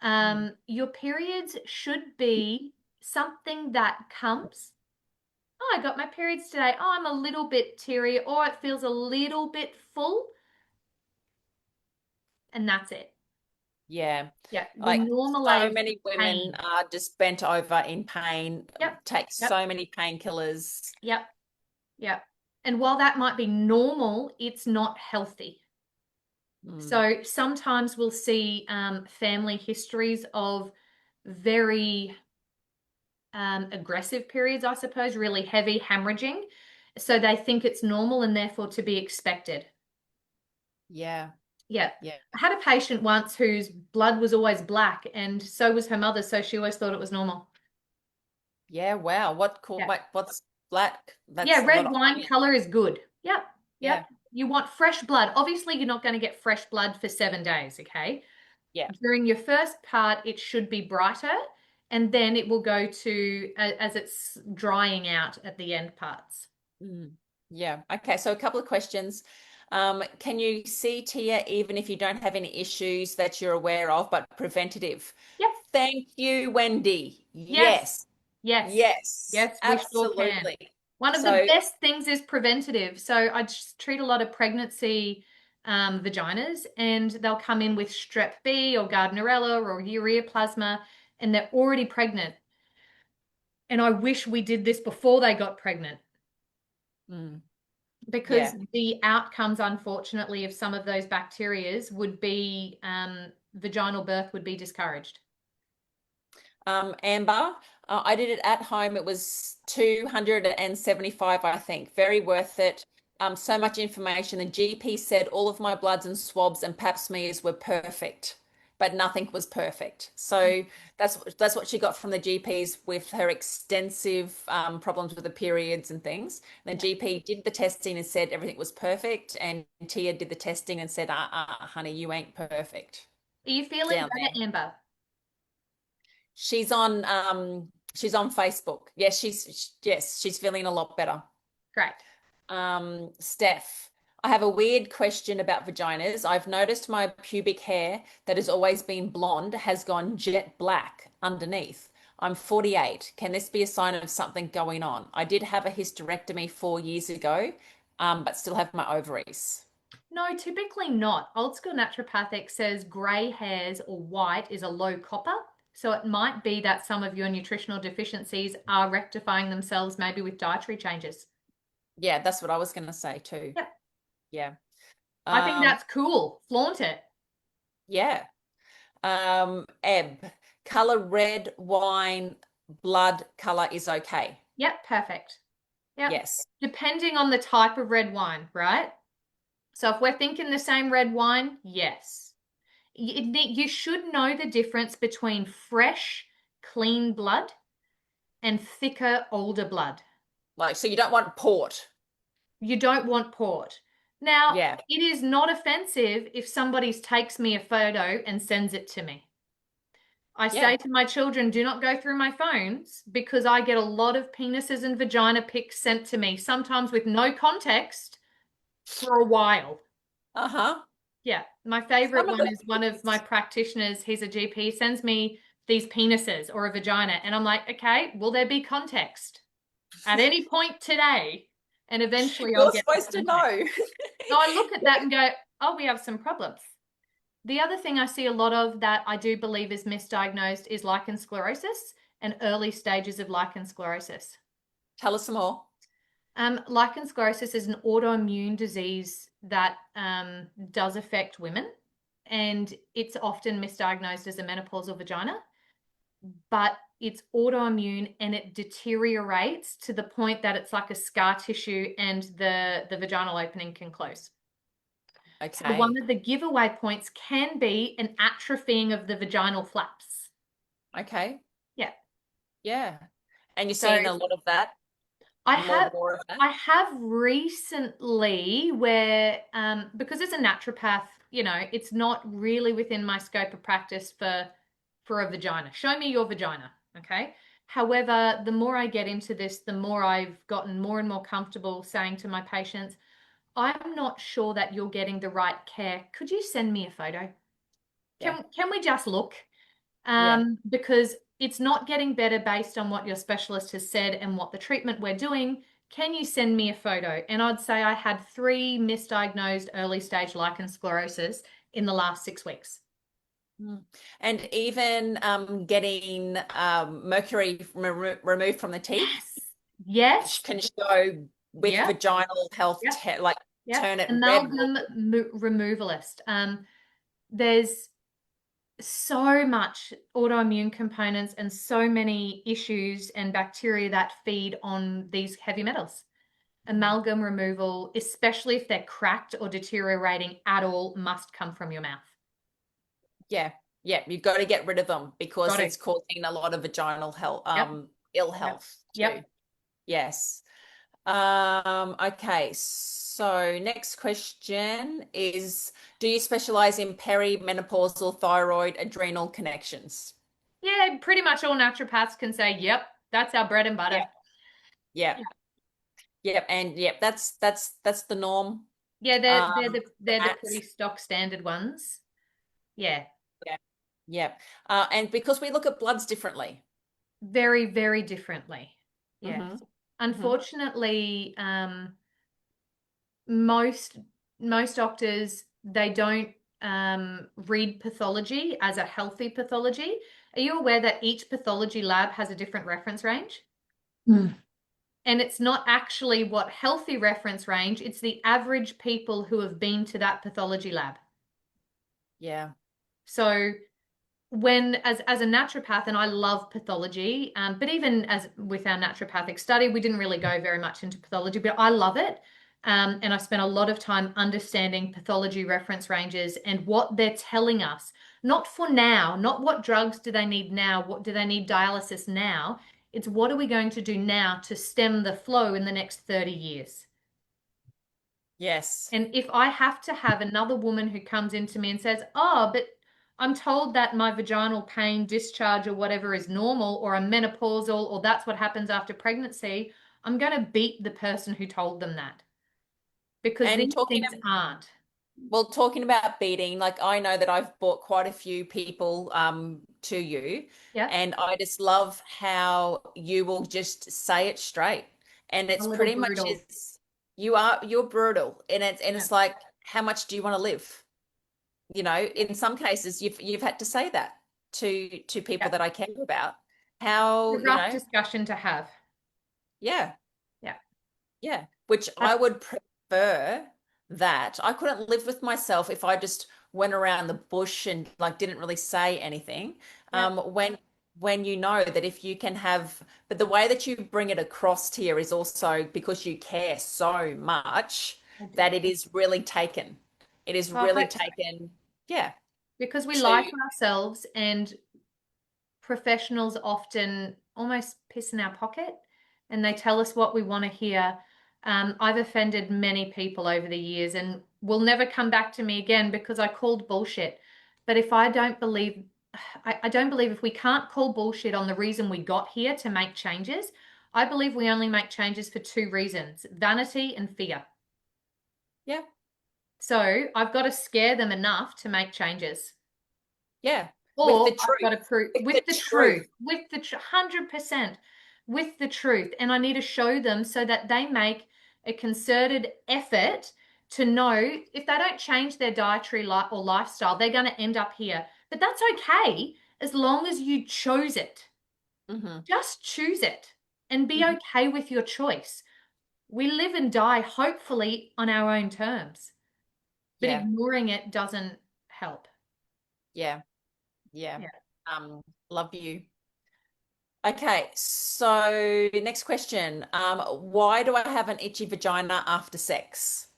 Your periods should be something that comes. Oh, I got my periods today. Oh, I'm a little bit teary, or it feels a little bit full, and that's it. Yeah. Yeah, we Like so normalize many women pain. are just bent over in pain, Yep, take yep, so many painkillers. yep, yep. And while that might be normal, it's not healthy. So sometimes we'll see family histories of very aggressive periods, I suppose, really heavy hemorrhaging. So they think it's normal and therefore to be expected. Yeah. Yeah. Yeah. I had a patient once whose blood was always black and so was her mother. So she always thought it was normal. Yeah. Wow. What cool. Yeah. What's black? That's Yeah. a lot Red of wine iron. color is good. Yep. Yeah. Yep. You want fresh blood. Obviously, you're not going to get fresh blood for 7 days. Okay. Yeah. During your first part, it should be brighter, and then it will go to as it's drying out at the end parts. Yeah. Okay. So a couple of questions. Can you see Tia even if you don't have any issues that you're aware of, but preventative? Yep. Thank you, Wendy. Yes. Yes. Yes. Yes. Yes, we sure can. Absolutely. One of the So best things is preventative. So I just treat a lot of pregnancy vaginas, and they'll come in with strep B or Gardnerella or ureaplasma, and they're already pregnant. And I wish we did this before they got pregnant. Because yeah. the outcomes, unfortunately, of some of those bacterias would be vaginal birth would be discouraged. Amber, I did it at home. It was 275, I think. Very worth it. So much information. The GP said all of my bloods and swabs and pap smears were perfect, but nothing was perfect. So that's what she got from the GPs with her extensive problems with the periods and things. And the GP did the testing and said everything was perfect. And Tia did the testing and said, honey, you ain't perfect. Are you feeling Down there. better, Amber? She's on Facebook. Yes, she's feeling a lot better. Great. Steph, I have a weird question about vaginas. I've noticed my pubic hair that has always been blonde has gone jet black underneath. I'm 48. Can this be a sign of something going on? I did have a hysterectomy 4 years ago, but still have my ovaries. No, typically not. Old school naturopathic says grey hairs or white is a low copper. So it might be that some of your nutritional deficiencies are rectifying themselves maybe with dietary changes. Yeah, that's what I was going to say too. Yep. Yeah. I think that's cool. Flaunt it. Yeah. Ebb, color red wine, blood color is okay. Yep, perfect. Yep. Yes. Depending on the type of red wine, right? So if we're thinking the same red wine, yes. You should know the difference between fresh, clean blood and thicker, older blood. Like, so you don't want port. You don't want port. Now, Yeah. it is not offensive if somebody takes me a photo and sends it to me. I say to my children, do not go through my phones, because I get a lot of penises and vagina pics sent to me, sometimes with no context, for a while. Uh-huh. Yeah. My favorite Some of one the is one of my practitioners, he's a GP, sends me these penises or a vagina. And I'm like, okay, will there be context at any point today? And eventually I'll You're get supposed to know. So I look at that and go, oh, we have some problems. The other thing I see a lot of that I do believe is misdiagnosed is lichen sclerosis and early stages of lichen sclerosis. Tell us some more. Lichen sclerosis is an autoimmune disease that does affect women, and it's often misdiagnosed as a menopausal vagina, but it's autoimmune and it deteriorates to the point that it's like a scar tissue and the vaginal opening can close. Okay. So one of the giveaway points can be an atrophying of the vaginal flaps. Okay. Yeah. Yeah. And you're So seeing a lot of that? I More of that? I have recently where because as a naturopath, you know, it's not really within my scope of practice for a vagina. Show me your vagina, okay? However, the more I get into this, the more I've gotten more and more comfortable saying to my patients, I'm not sure that you're getting the right care. Could you send me a photo? Can we just look? Because it's not getting better based on what your specialist has said and what the treatment we're doing. Can you send me a photo? And I'd say I had 3 misdiagnosed early stage lichen sclerosis in the last 6 weeks. And even getting mercury removed from the teeth. Yes. Can show with vaginal health, turn it Amalgam red. removalist. There's so much autoimmune components and so many issues and bacteria that feed on these heavy metals. Amalgam removal, especially if they're cracked or deteriorating at all, must come from your mouth. Yeah. You've got to get rid of them because it's causing a lot of vaginal health, ill health too. Yes. Okay. So next question is, do you specialize in perimenopausal thyroid adrenal connections? Yeah, pretty much all naturopaths can say, yep, that's our bread and butter. Yeah. And that's the norm. Yeah, they're the pretty stock standard ones. Yeah. And because we look at bloods differently. Very, very differently. Yeah. Mm-hmm. Unfortunately, most doctors, they don't read pathology as a healthy pathology. Are you aware that each pathology lab has a different reference range? And it's not actually what healthy reference range, it's the average people who have been to that pathology lab. Yeah. So when as a naturopath, and I love pathology, but even as with our naturopathic study, we didn't really go very much into pathology, but I love it. And I spent a lot of time understanding pathology reference ranges and what they're telling us, not for now, not what drugs do they need now, what do they need dialysis now. It's what are we going to do now to stem the flow in the next 30 years. Yes. And if I have to have another woman who comes into me and says, oh, but I'm told that my vaginal pain, discharge, or whatever is normal, or I'm menopausal, or that's what happens after pregnancy, I'm going to beat the person who told them that. Because these things aren't. Well, talking about beating, like I know that I've brought quite a few people to you. Yeah. And I just love how you will just say it straight. And it's pretty much you're brutal. And it's like, how much do you want to live? You know, in some cases you've had to say that to people that I care about. How, it's a rough discussion to have. Yeah. Yeah. Which I would prefer that. I couldn't live with myself if I just went around the bush and like didn't really say anything. When you know that if you can have, but the way that you bring it across here is also because you care so much. that it is really taken. It is I really hope so. taken, yeah. Because we To lie to ourselves, and professionals often almost piss in our pocket and they tell us what we want to hear. I've offended many people over the years and will never come back to me again because I called bullshit. But if I don't believe, I don't believe if we can't call bullshit on the reason we got here to make changes, I believe we only make changes for two reasons: vanity and fear. Yeah. So I've got to scare them enough to make changes. Yeah. Or With the I've got to truth. prove with the truth, with the 100%, with the truth. And I need to show them so that they make a concerted effort to know if they don't change their dietary or lifestyle, they're going to end up here. But that's okay as long as you chose it. Just choose it and be okay with your choice. We live and die, hopefully, on our own terms. But ignoring it doesn't help. Yeah. Love you. Okay, so next question. Why do I have an itchy vagina after sex?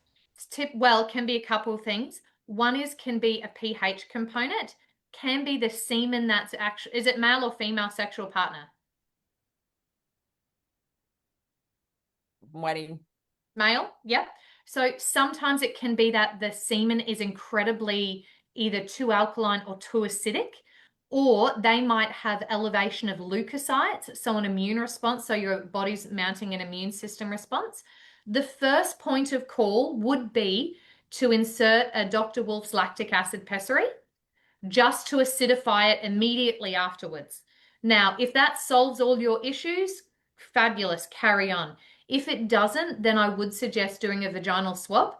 Well, can be a couple of things. One can be a pH component, can be the semen that's actually, is it male or female sexual partner? I'm waiting. Male, yep. So sometimes it can be that the semen is incredibly either too alkaline or too acidic, or they might have elevation of leukocytes, so an immune response, so your body's mounting an immune system response. The first point of call would be to insert a Dr. Wolf's lactic acid pessary just to acidify it immediately afterwards. Now, if that solves all your issues, fabulous, carry on. If it doesn't, then I would suggest doing a vaginal swab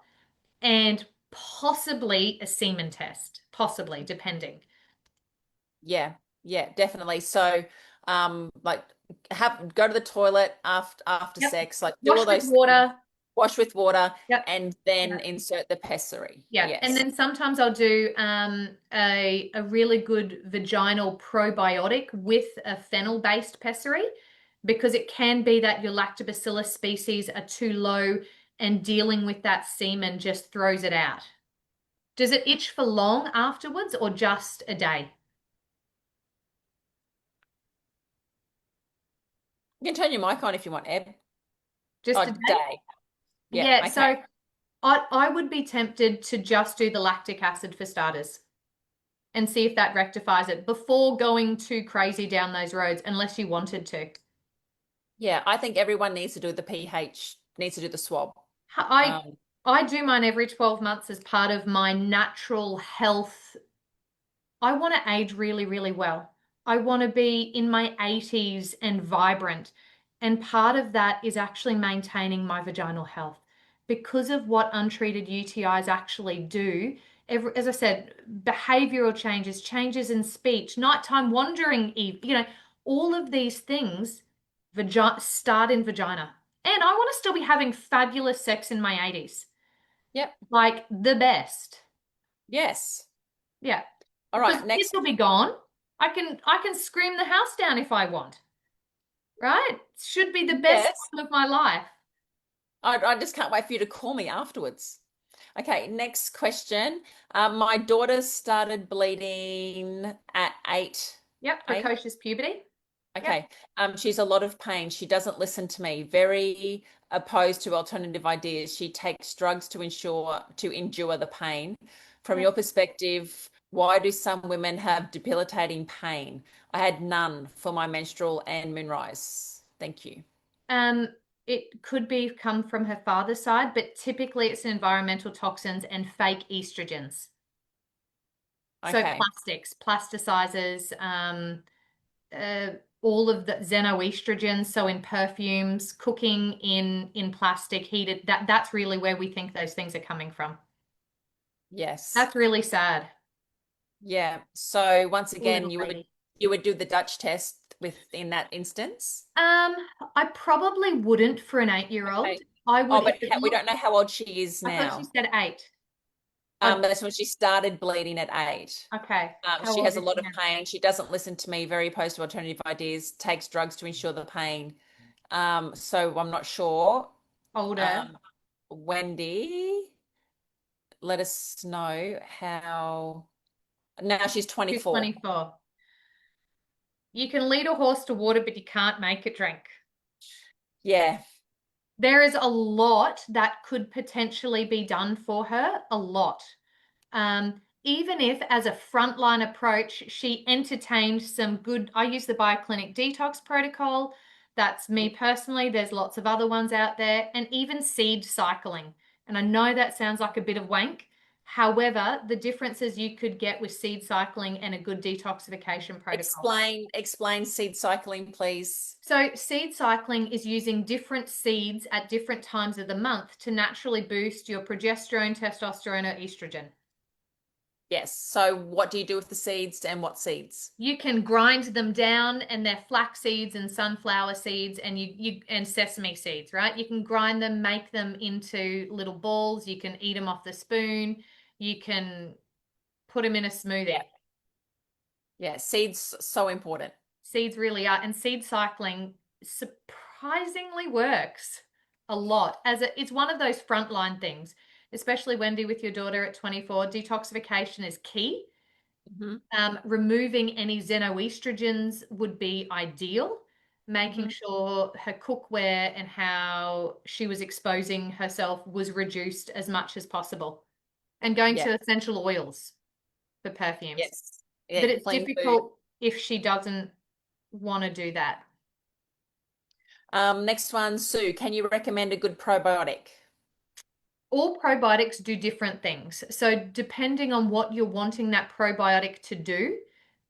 and possibly a semen test, possibly, depending. Yeah, definitely. So, like go to the toilet after sex, like do all those water. Wash with water, Yep. and then insert the pessary. Yeah, yes. And then sometimes I'll do a really good vaginal probiotic with a fennel-based pessary, because it can be that your lactobacillus species are too low and dealing with that semen just throws it out. Does it itch for long afterwards or just a day? You can turn your mic on if you want, Eb. Just a day? Day. Yeah, okay. So I would be tempted to just do the lactic acid for starters and see if that rectifies it before going too crazy down those roads, unless you wanted to. Yeah, I think everyone needs to do the pH, needs to do the swab. I do mine every 12 months as part of my natural health. I want to age really, really well. I want to be in my 80s and vibrant. And part of that is actually maintaining my vaginal health because of what untreated UTIs actually do. As I said, behavioral changes, changes in speech, nighttime wandering, all of these things start in vagina. And I want to still be having fabulous sex in my 80s. Yep. Like the best. Yes. Yeah. All right, next. Kids will be gone. I can scream the house down if I want. Right? Should be the best time of my life. I just can't wait for you to call me afterwards. Okay, next question. My daughter started bleeding at 8. Yep, precocious puberty. Okay. She's a lot of pain. She doesn't listen to me. Very opposed to alternative ideas. She takes drugs to endure the pain. From your perspective, why do some women have debilitating pain? I had none for my menstrual and moonrise. Thank you. It could come from her father's side, but typically it's environmental toxins and fake estrogens. So plastics, plasticizers, all of the xenoestrogens, so in perfumes, cooking in plastic, heated, that's really where we think those things are coming from. Yes. That's really sad. Yeah. So once again, you would do the Dutch test in that instance? I probably wouldn't for an 8-year-old. Okay. I would. But we don't know how old she is now. I thought she said 8. That's when she started bleeding at 8. Okay. She has a lot of pain. She doesn't listen to me, very opposed to alternative ideas, takes drugs to ensure the pain. So I'm not sure. Older. Wendy, let us know how. Now she's She's 24. 24. You can lead a horse to water, but you can't make it drink. Yeah. There is a lot that could potentially be done for her, a lot. Even if as a frontline approach, she entertained some good, I use the BioClinic detox protocol. That's me personally. There's lots of other ones out there, and even seed cycling. And I know that sounds like a bit of wank. However, the differences you could get with seed cycling and a good detoxification protocol. Explain seed cycling, please. So seed cycling is using different seeds at different times of the month to naturally boost your progesterone, testosterone, or estrogen. Yes. So what do you do with the seeds and what seeds? You can grind them down, and they're flax seeds and sunflower seeds and and sesame seeds, right? You can grind them, make them into little balls. You can eat them off the spoon. You can put them in a smoothie. Yeah, seeds so important. Seeds really are, and seed cycling surprisingly works a lot. It's one of those frontline things, especially Wendy with your daughter at 24. Detoxification is key. Removing any xenoestrogens would be ideal. Making sure her cookware and how she was exposing herself was reduced as much as possible, and going to essential oils for perfumes. Yes. But Yeah, it's difficult if she doesn't want to do that. Next one, Sue, can you recommend a good probiotic? All probiotics do different things. So depending on what you're wanting that probiotic to do.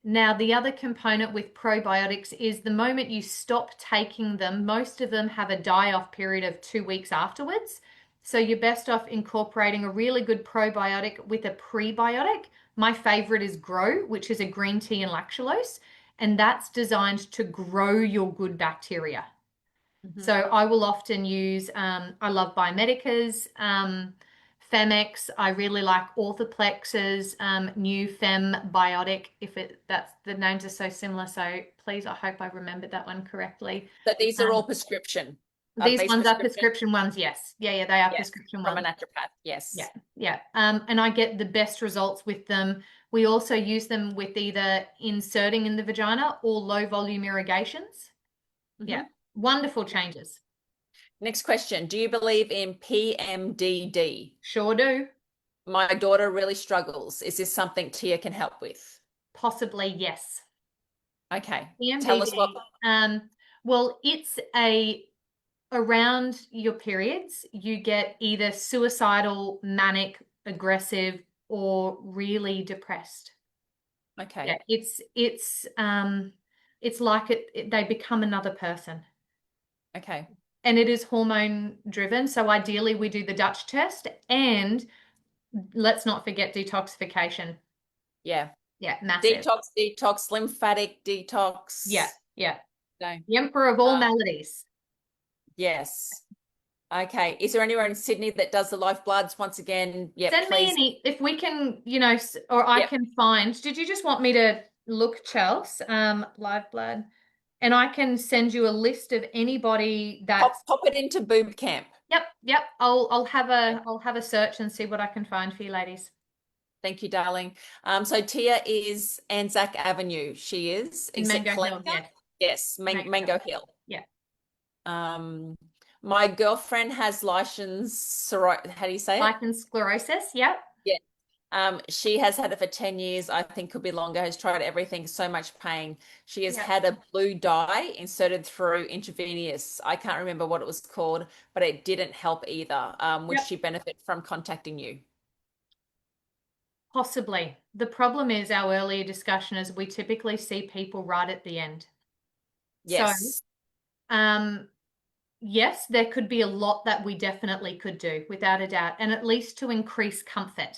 Now, the other component with probiotics is the moment you stop taking them, most of them have a die-off period of 2 weeks afterwards. So you're best off incorporating a really good probiotic with a prebiotic. My favorite is Grow, which is a green tea and lactulose, and that's designed to grow your good bacteria. So I will often use, I love Biomedica's, Femex. I really like Orthoplex's new Fem Biotic. That's the names are so similar. So please, I hope I remembered that one correctly. But these are all prescription. These ones are prescription ones, yes. Yeah, they are prescription from ones. a naturopath, yes. Yeah. And I get the best results with them. We also use them with either inserting in the vagina or low volume irrigations. Yeah, wonderful changes. Next question. Do you believe in PMDD? Sure do. My daughter really struggles. Is this something Tia can help with? Possibly, yes. Okay. PMDD, tell us what. Well, it's around your periods, you get either suicidal, manic, aggressive, or really depressed. Okay. Yeah, it's like they become another person. Okay. And it is hormone driven. So ideally we do the Dutch test, and let's not forget detoxification. Yeah. Yeah, massive. Detox, lymphatic detox. Yeah. No. The emperor of all maladies. Yes. Okay. Is there anywhere in Sydney that does the lifebloods? Once again, Send please. me if we can, or I can find. Did you just want me to look, Chelsey? Lifeblood, and I can send you a list of anybody that pop it into BooB Camp. Yep. I'll have a search and see what I can find for you ladies. Thank you, darling. So Tia is Anzac Avenue. She is. In Mango Hill, yes. Mango Hill. Yeah. My girlfriend has lichen how do you say it? Lichen sclerosis, yeah. Yeah. She has had it for 10 years, I think could be longer, has tried everything, so much pain. She has had a blue dye inserted through intravenous. I can't remember what it was called, but it didn't help either. Would she benefit from contacting you? Possibly. The problem is our earlier discussion is we typically see people right at the end. Yes. So, yes, there could be a lot that we definitely could do, without a doubt, and at least to increase comfort.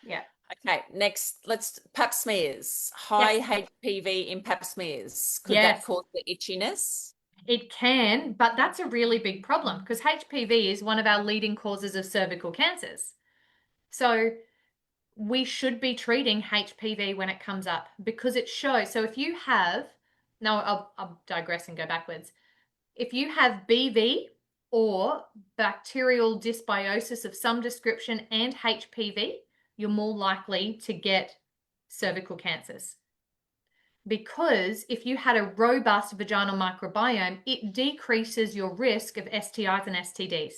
Yeah. Okay, next, let's pap smears. High HPV in pap smears. Could that cause the itchiness? It can, but that's a really big problem because HPV is one of our leading causes of cervical cancers. So we should be treating HPV when it comes up because it shows. So if you have, no, I'll digress and go backwards. If you have BV or bacterial dysbiosis of some description and HPV, you're more likely to get cervical cancers. Because if you had a robust vaginal microbiome, it decreases your risk of STIs and STDs.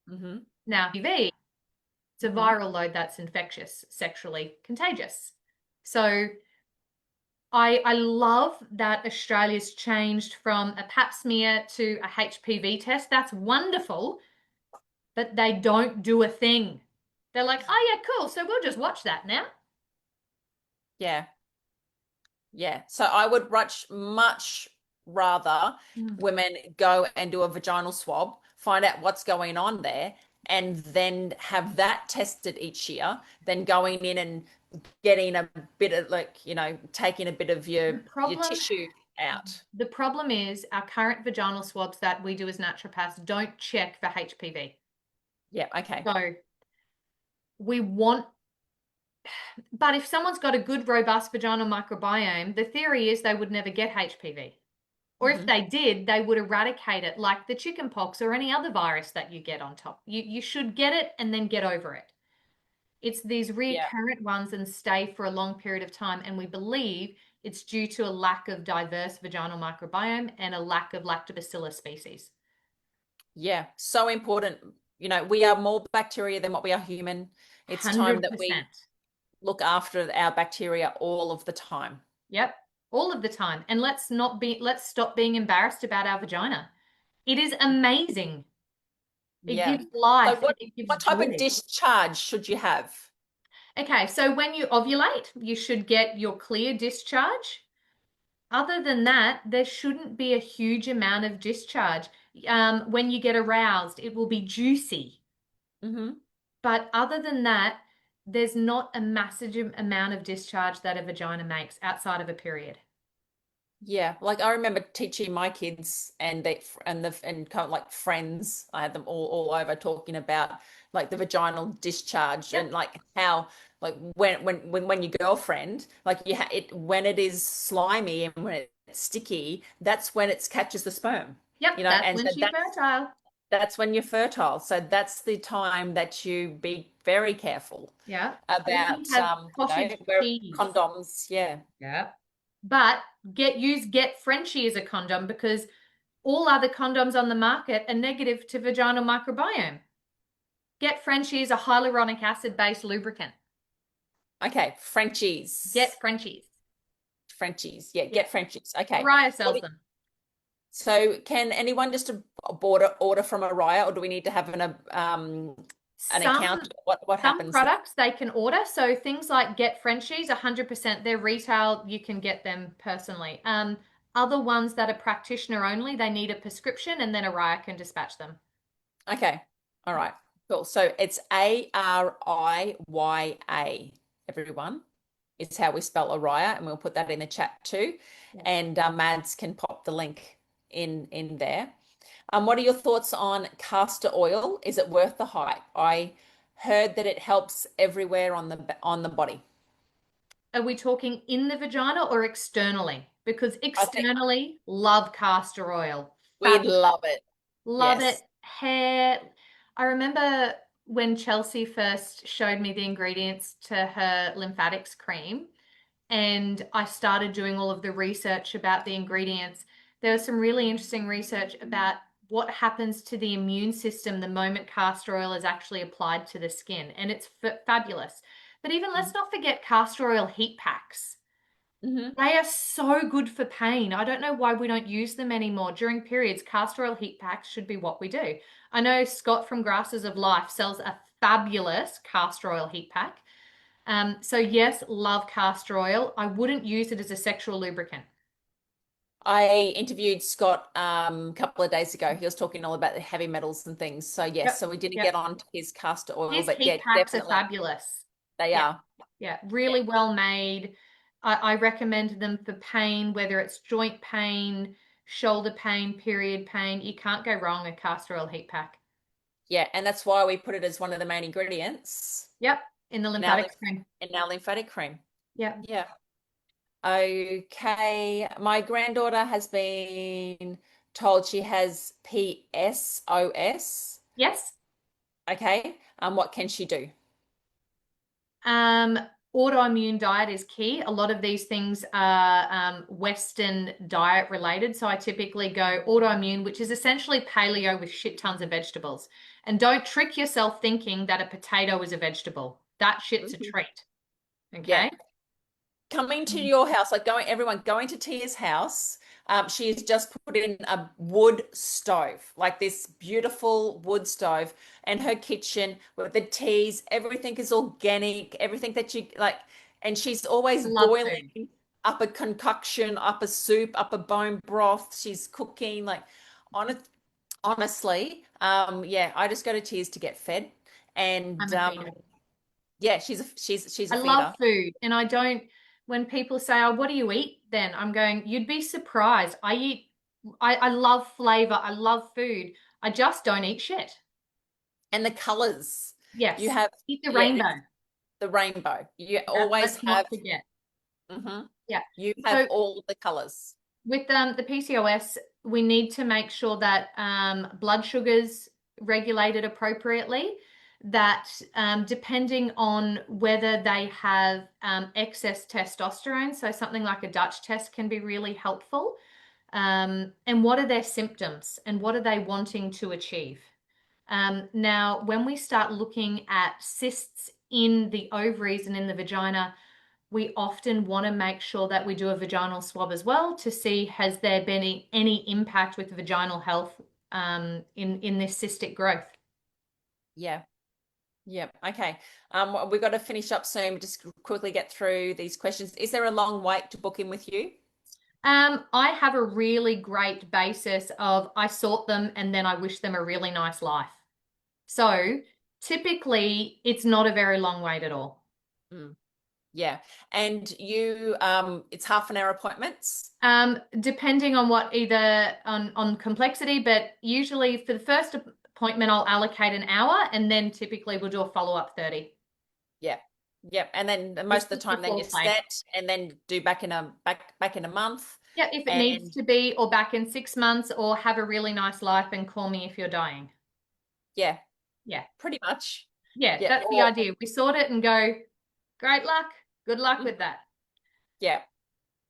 Mm-hmm. Now, HPV, it's a viral load that's infectious, sexually contagious. So I love that Australia's changed from a pap smear to a HPV test. That's wonderful, but they don't do a thing. They're like, oh yeah, cool. So we'll just watch that now. Yeah. Yeah. So I would much rather women go and do a vaginal swab, find out what's going on there, and then have that tested each year than going in and getting a bit of, like, taking a bit of your tissue out. The problem is our current vaginal swabs that we do as naturopaths don't check for HPV. Yeah. Okay. So we want, but if someone's got a good, robust vaginal microbiome, the theory is they would never get HPV. Or if they did, they would eradicate it like the chicken pox or any other virus that you get on top. You should get it and then get over it. It's these recurrent ones and stay for a long period of time. And we believe it's due to a lack of diverse vaginal microbiome and a lack of lactobacillus species. Yeah, so important. We are more bacteria than what we are human. It's 100%. time that we look after our bacteria all of the time. Yep, all of the time. And let's stop being embarrassed about our vagina. It is amazing. It gives life. So it gives what type joy. of discharge should you have? Okay, so when you ovulate, you should get your clear discharge. Other than that, there shouldn't be a huge amount of discharge. When you get aroused, it will be juicy. But other than that, there's not a massive amount of discharge that a vagina makes outside of a period. Yeah, like I remember teaching my kids and kind of like friends. I had them all over talking about like the vaginal discharge and like how, like when your girlfriend, like when it is slimy and when it's sticky, that's when it catches the sperm. Yep, that's when she's fertile. That's when you're fertile. So that's the time that you be very careful. Yeah. About condoms. Yeah. Yeah. But get Frenchie as a condom, because all other condoms on the market are negative to vaginal microbiome. Get Frenchie as a hyaluronic acid based lubricant. Okay, Frenchies. Get Frenchies. Frenchies. Yeah, get Frenchies. Okay. Araya sells them. So can anyone just order from Araya, or do we need to have an account? What happens? Some products they can order. So things like Get Frenchies, 100%, they're retail. You can get them personally. Other ones that are practitioner only, they need a prescription, and then Araya can dispatch them. Okay. All right. Cool. So it's Ariya, everyone. It's how we spell Araya, and we'll put that in the chat too. Yeah. And Mads can pop the link in there. What are your thoughts on castor oil? Is it worth the hype? I heard that it helps everywhere on the body. Are we talking in the vagina or externally? Because externally, love castor oil. We love it. Love it. Hair. I remember when Chelsey first showed me the ingredients to her lymphatics cream, and I started doing all of the research about the ingredients. There was some really interesting research about what happens to the immune system the moment castor oil is actually applied to the skin, and it's fabulous. But even let's not forget castor oil heat packs. They are so good for pain. I don't know why we don't use them anymore. During periods, castor oil heat packs should be what we do. I know Scott from Grasses of Life sells a fabulous castor oil heat pack. So yes, love castor oil. I wouldn't use it as a sexual lubricant. I interviewed Scott a couple of days ago. He was talking all about the heavy metals and things. So yes, so we didn't get on to his castor oil. His but heat packs are fabulous. They are. Yeah, really well made. I recommend them for pain, whether it's joint pain, shoulder pain, period pain. You can't go wrong with castor oil heat pack. Yeah, and that's why we put it as one of the main ingredients. Yep, in the lymphatic cream. In our lymphatic cream. Yeah. Yeah. Okay. My granddaughter has been told she has PSOS. Yes. Okay. What can she do? Autoimmune diet is key. A lot of these things are Western diet related. So I typically go autoimmune, which is essentially paleo with shit tons of vegetables. And don't trick yourself thinking that a potato is a vegetable. That shit's a treat. Yeah. Okay. Coming to your house, like everyone going to Tia's house. She has just put in a wood stove, like this beautiful wood stove, and her kitchen with the teas, everything is organic, everything that you like, and she's always I love food. boiling up a concoction, up a soup, up a bone broth. She's cooking like honestly, yeah, I just go to Tia's to get fed, and I'm a feeder. yeah, she's a I love feeder. food, and I don't, when people say, "Oh, what do you eat?" then I'm going, you'd be surprised. I love flavor. I love food. I just don't eat shit. And the colors. You Yes. have, Eat the yeah, rainbow. the rainbow. You Yeah, always let's have, not forget. mhm, Yeah. you have So all the colors. with the PCOS, we need to make sure that blood sugars regulated appropriately. That depending on whether they have excess testosterone, so something like a Dutch test can be really helpful. And what are their symptoms and what are they wanting to achieve? Now, when we start looking at cysts in the ovaries and in the vagina, we often want to make sure that we do a vaginal swab as well to see has there been any impact with vaginal health in this cystic growth. Yeah. Yeah. Okay. We've got to finish up soon. Just quickly get through these questions. Is there a long wait to book in with you? I have a really great basis of I sort them and then I wish them a really nice life. So typically it's not a very long wait at all. Mm, yeah. And you, it's half an hour appointments? Depending on what either on complexity, but usually for the first appointment I'll allocate an hour and then typically we'll do a follow-up 30. Yeah. Yep. And then most Just of the time then before you're play. set and then do back in a month. Yeah, if it needs And to be, or back in 6 months, or have a really nice life and call me if you're dying. yeah, Yeah. pretty much. Yeah, Yeah. that's the idea. We sort it and go, great luck. Good luck Mhm. with that. Yeah,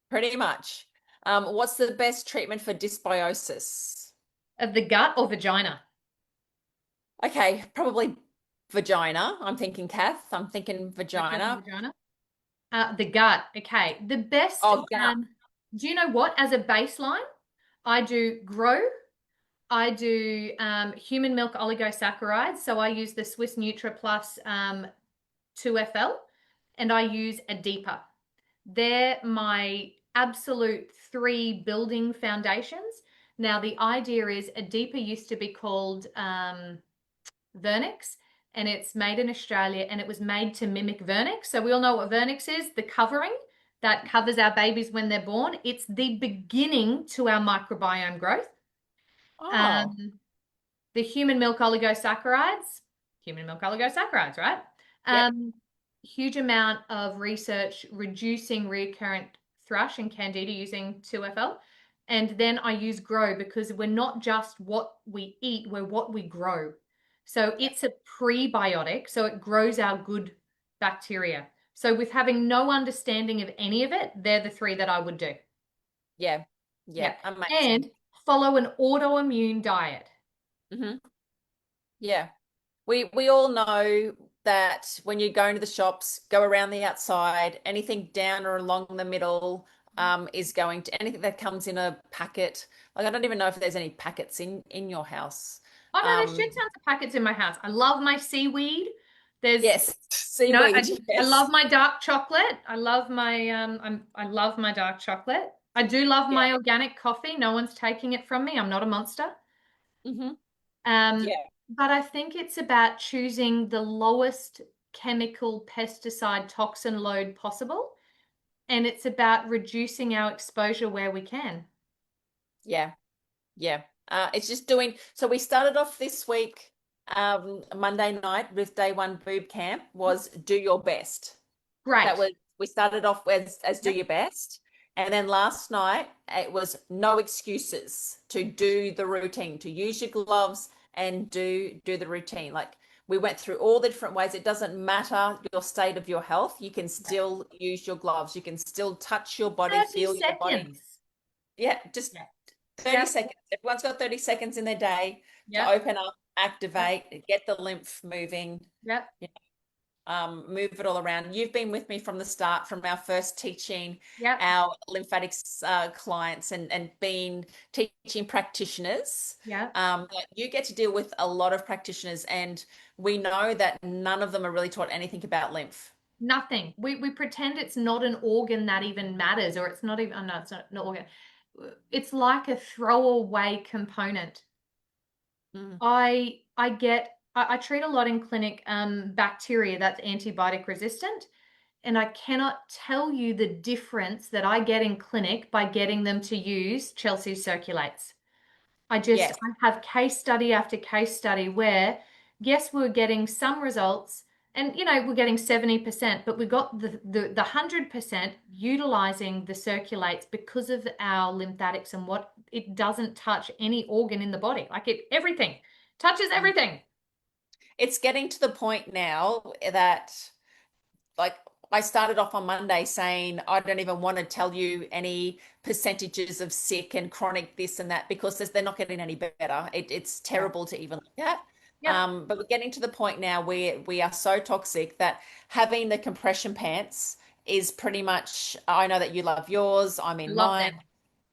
pretty much. What's the best treatment for dysbiosis? Of the gut or vagina? Okay, probably vagina. I'm thinking Kath. I'm thinking Let's have a vagina. vagina. The gut. Okay. The best, Oh, gut. do you know what? As a baseline, I do grow. I do human milk oligosaccharides. So I use the Swiss Nutra Plus 2FL and I use a deeper. They're my absolute three building foundations. Now, the idea is a deeper used to be called Vernix, and it's made in Australia and it was made to mimic Vernix. So we all know what Vernix is, the covering that covers our babies when they're born. It's the beginning to our microbiome growth. Oh, Um, the human milk oligosaccharides, right? yep. Huge amount of research reducing recurrent thrush and candida using 2FL. And then I use grow because we're not just what we eat, we're what we grow. So it's a prebiotic, so it grows our good bacteria. So with having no understanding of any of it, they're the three that I would do. Yeah. Yeah. Yeah. Amazing. And follow an autoimmune diet. Hmm. Yeah. We all know that when you go into the shops, go around the outside, anything down or along the middle is going to anything that comes in a packet. Like I don't even know if there's any packets in your house. Oh no, there's shit Um, tons of packets in my house. I love my seaweed. There's, yes, seaweed. I Yes. love my dark chocolate. I love my I love my dark chocolate. I do love Yeah. my organic coffee. No one's taking it from me. I'm not a monster. Hmm. Um, Yeah. but I think it's about choosing the lowest chemical pesticide toxin load possible. And it's about reducing our exposure where we can. Yeah. Yeah. It's just doing, so we started off this week, Monday night with day one boob camp was do your best. Great. That was, we started off as do Yep. your best. And then last night, it was no excuses to do the routine, to use your gloves and do the routine. Like we went through all the different ways. It doesn't matter your state of your health. You can still use your gloves. You can still touch your body, 30 feel your body. seconds. Yeah, just Yeah. 30 Yep. seconds. Everyone's got 30 seconds in their day to Yep. open up, activate, get the lymph moving. Yep. Move it all around. You've been with me from the start, from our first teaching Yep. our lymphatics clients and being teaching practitioners. Yep. That you get to deal with a lot of practitioners, and we know that none of them are really taught anything about lymph. Nothing. We pretend it's not an organ that even matters, or it's not even, oh, no, it's not an organ. It's like a throwaway component. I treat a lot in clinic bacteria that's antibiotic resistant, and I cannot tell you the difference that I get in clinic by getting them to use Chelsey Circulates. Yes. I have case study after case study where, yes, we're getting some results, and we're getting 70%, but we got the 100% utilizing the circulates because of our lymphatics and what it doesn't touch any organ in the body. Like everything touches everything. It's getting to the point now that, like, I started off on Monday saying I don't even want to tell you any percentages of sick and chronic this and that because they're not getting any better. It's terrible to even look at. Yeah. But we're getting to the point now where we are so toxic that having the compression pants is pretty much, I know that you love yours, I'm in Love mine. them.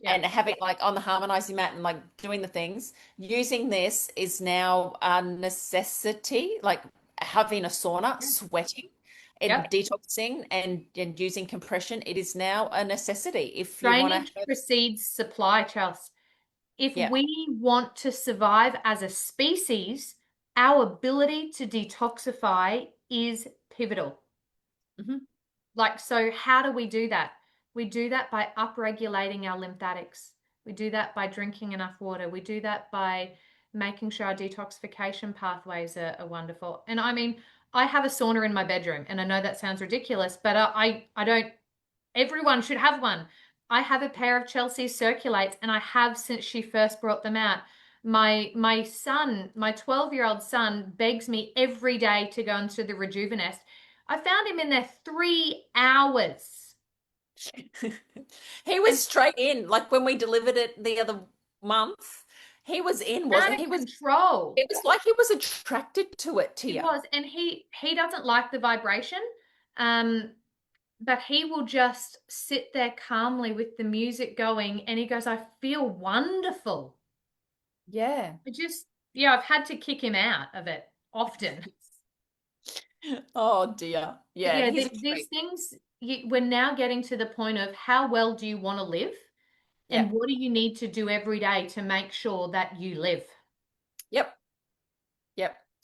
Yeah. And having like on the harmonizing mat and like doing the things, using this is now a necessity, like having a sauna, sweating and Yep. detoxing and using compression. It is now a necessity if you want Drainage to. precedes supply, Chelsea. If Yeah. we want to survive as a species, our ability to detoxify is pivotal. Like, so how do we do that? We do that by upregulating our lymphatics. We do that by drinking enough water. We do that by making sure our detoxification pathways are wonderful. And I mean, I have a sauna in my bedroom, and I know that sounds ridiculous, but I don't, everyone should have one. I have a pair of Chelsey Circulates, and I have since she first brought them out. My son, my 12-year-old son, begs me every day to go into the Rejuvenest. I found him in there 3 hours. He was straight in. Like when we delivered it the other month, he was in, wasn't he? Control. It was like he was attracted to it, Tia. He was, and he doesn't like the vibration. But he will just sit there calmly with the music going, and he goes, I feel wonderful. Yeah. I've had to kick him out of it often. Oh dear. Yeah. These things, we're now getting to the point of how well do you want to live? And what do you need to do every day to make sure that you live? Yep.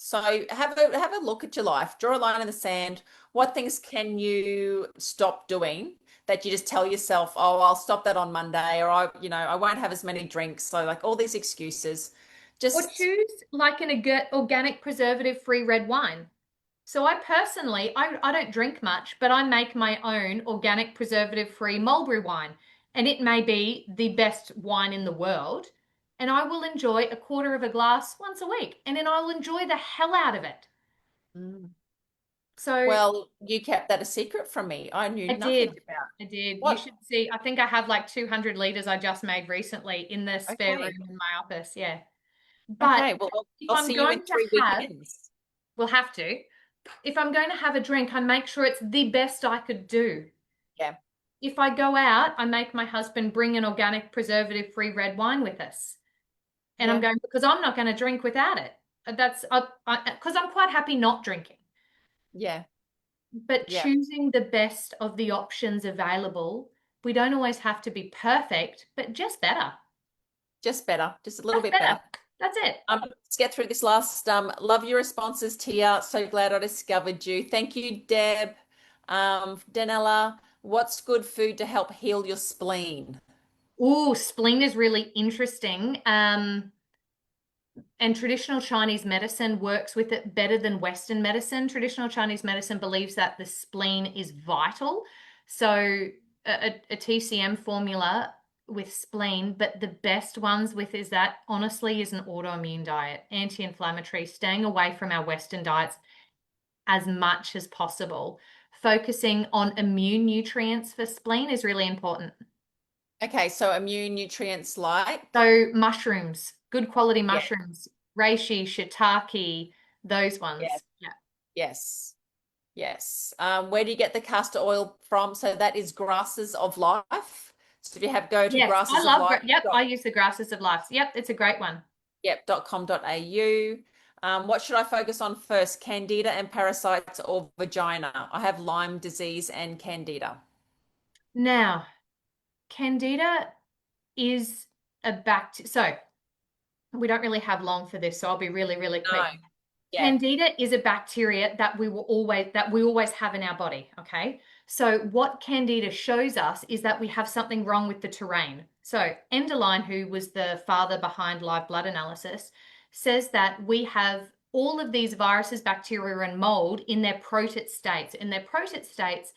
So have a look at your life. Draw a line in the sand. What things can you stop doing that you just tell yourself, oh, I'll stop that on Monday, or I won't have as many drinks. So like all these excuses. Or choose like an organic preservative-free red wine. So I personally, I don't drink much, but I make my own organic preservative-free mulberry wine. And it may be the best wine in the world. And I will enjoy a quarter of a glass once a week. And then I'll enjoy the hell out of it. So well, you kept that a secret from me. I knew nothing about. I did. What? You should see. I think I have like 200 liters I just made recently in the spare room in my office. Yeah. But okay, well, if I'll I'm see you in going 3 to have, weekends. we'll have to. If I'm going to have a drink, I make sure it's the best I could do. Yeah. If I go out, I make my husband bring an organic preservative-free red wine with us. And I'm going, because I'm not going to drink without it. That's because I'm quite happy not drinking. Yeah. But choosing the best of the options available, we don't always have to be perfect, but just better. Just better. Just a little bit better. That's it. Let's get through this last. Love your responses, Tia. So glad I discovered you. Thank you, Deb. Danella, what's good food to help heal your spleen? Oh, spleen is really interesting. And traditional Chinese medicine works with it better than Western medicine. Traditional Chinese medicine believes that the spleen is vital. So a TCM formula with spleen, but the best ones with is that honestly is an autoimmune diet, anti-inflammatory, staying away from our Western diets as much as possible. Focusing on immune nutrients for spleen is really important. Okay, so immune nutrients like? So mushrooms, good quality Yeah. mushrooms, reishi, shiitake, those ones. Yeah. Yeah. Yes. Yes. Where do you get the castor oil from? So that is Grasses of Life. So if you go to Yes, Grasses I of love, Life. yep, I use the Grasses of Life. Yep, it's a great one. Yep, .com.au. What should I focus on first? Candida and parasites or vagina? I have Lyme disease and Candida. Now, Candida is a bacteria. So we don't really have long for this, so I'll be really, really quick. No. Yeah. Candida is a bacteria that we always have in our body. Okay. So what Candida shows us is that we have something wrong with the terrain. So Enderlein, who was the father behind live blood analysis, says that we have all of these viruses, bacteria, and mold in their protist states. In their protist states,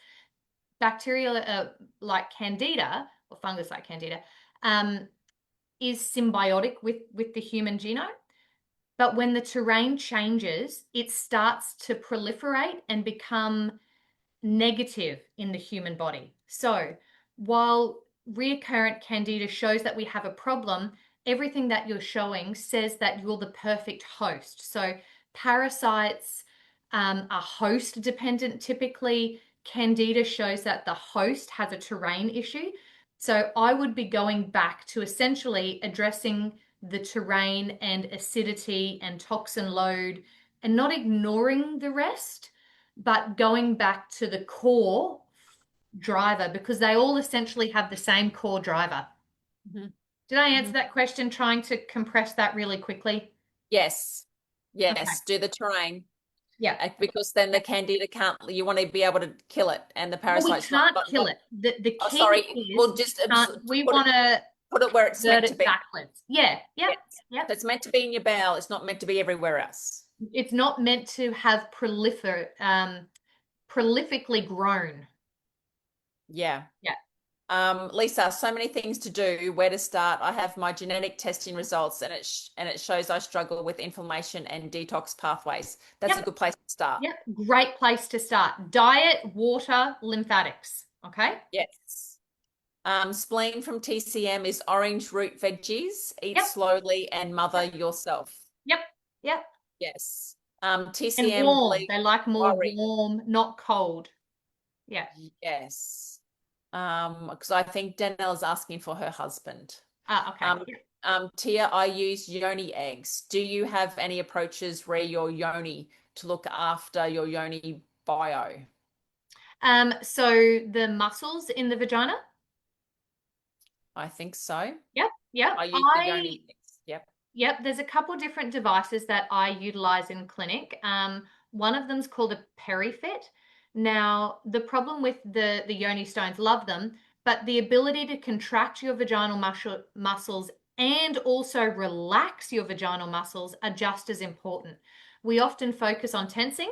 bacteria like Candida or fungus like Candida is symbiotic with the human genome. But when the terrain changes, it starts to proliferate and become negative in the human body. So while recurrent Candida shows that we have a problem, everything that you're showing says that you're the perfect host. So parasites are host dependent typically. Candida shows that the host has a terrain issue. So I would be going back to essentially addressing the terrain and acidity and toxin load and not ignoring the rest, but going back to the core driver because they all essentially have the same core driver. Mm-hmm. Did I answer that question trying to compress that really quickly? Yes. Yes. Okay. Do the terrain. Yeah. Because then the Candida you want to be able to kill it and the parasites. Well, we can't kill it. The key sorry. is We'll just we want to put it where it's meant to be. Backwards. Yeah. Yep. Yes. Yep. So it's meant to be in your bowel. It's not meant to be everywhere else. It's not meant to have prolifically grown. Yeah. Yeah. Lisa, so many things to do. Where to start? I have my genetic testing results, and it shows I struggle with inflammation and detox pathways. That's a good place to start. Yep, great place to start. Diet, water, lymphatics. Okay. Yes. Spleen from TCM is orange root veggies. Eat Yep. slowly and mother yourself. Yep. Yep. Yes. TCM. And warm. They like more warm, not cold. Yeah. Yes. Because I think Danielle is asking for her husband. Okay. Tia, I use yoni eggs. Do you have any approaches where your yoni to look after your yoni bio? So the muscles in the vagina? I think so. Yep. Yep. I use the yoni eggs. Yep. Yep. There's a couple different devices that I utilize in clinic. One of them's called a PeriFit. Now, the problem with the yoni stones, love them, but the ability to contract your vaginal muscles and also relax your vaginal muscles are just as important. We often focus on tensing.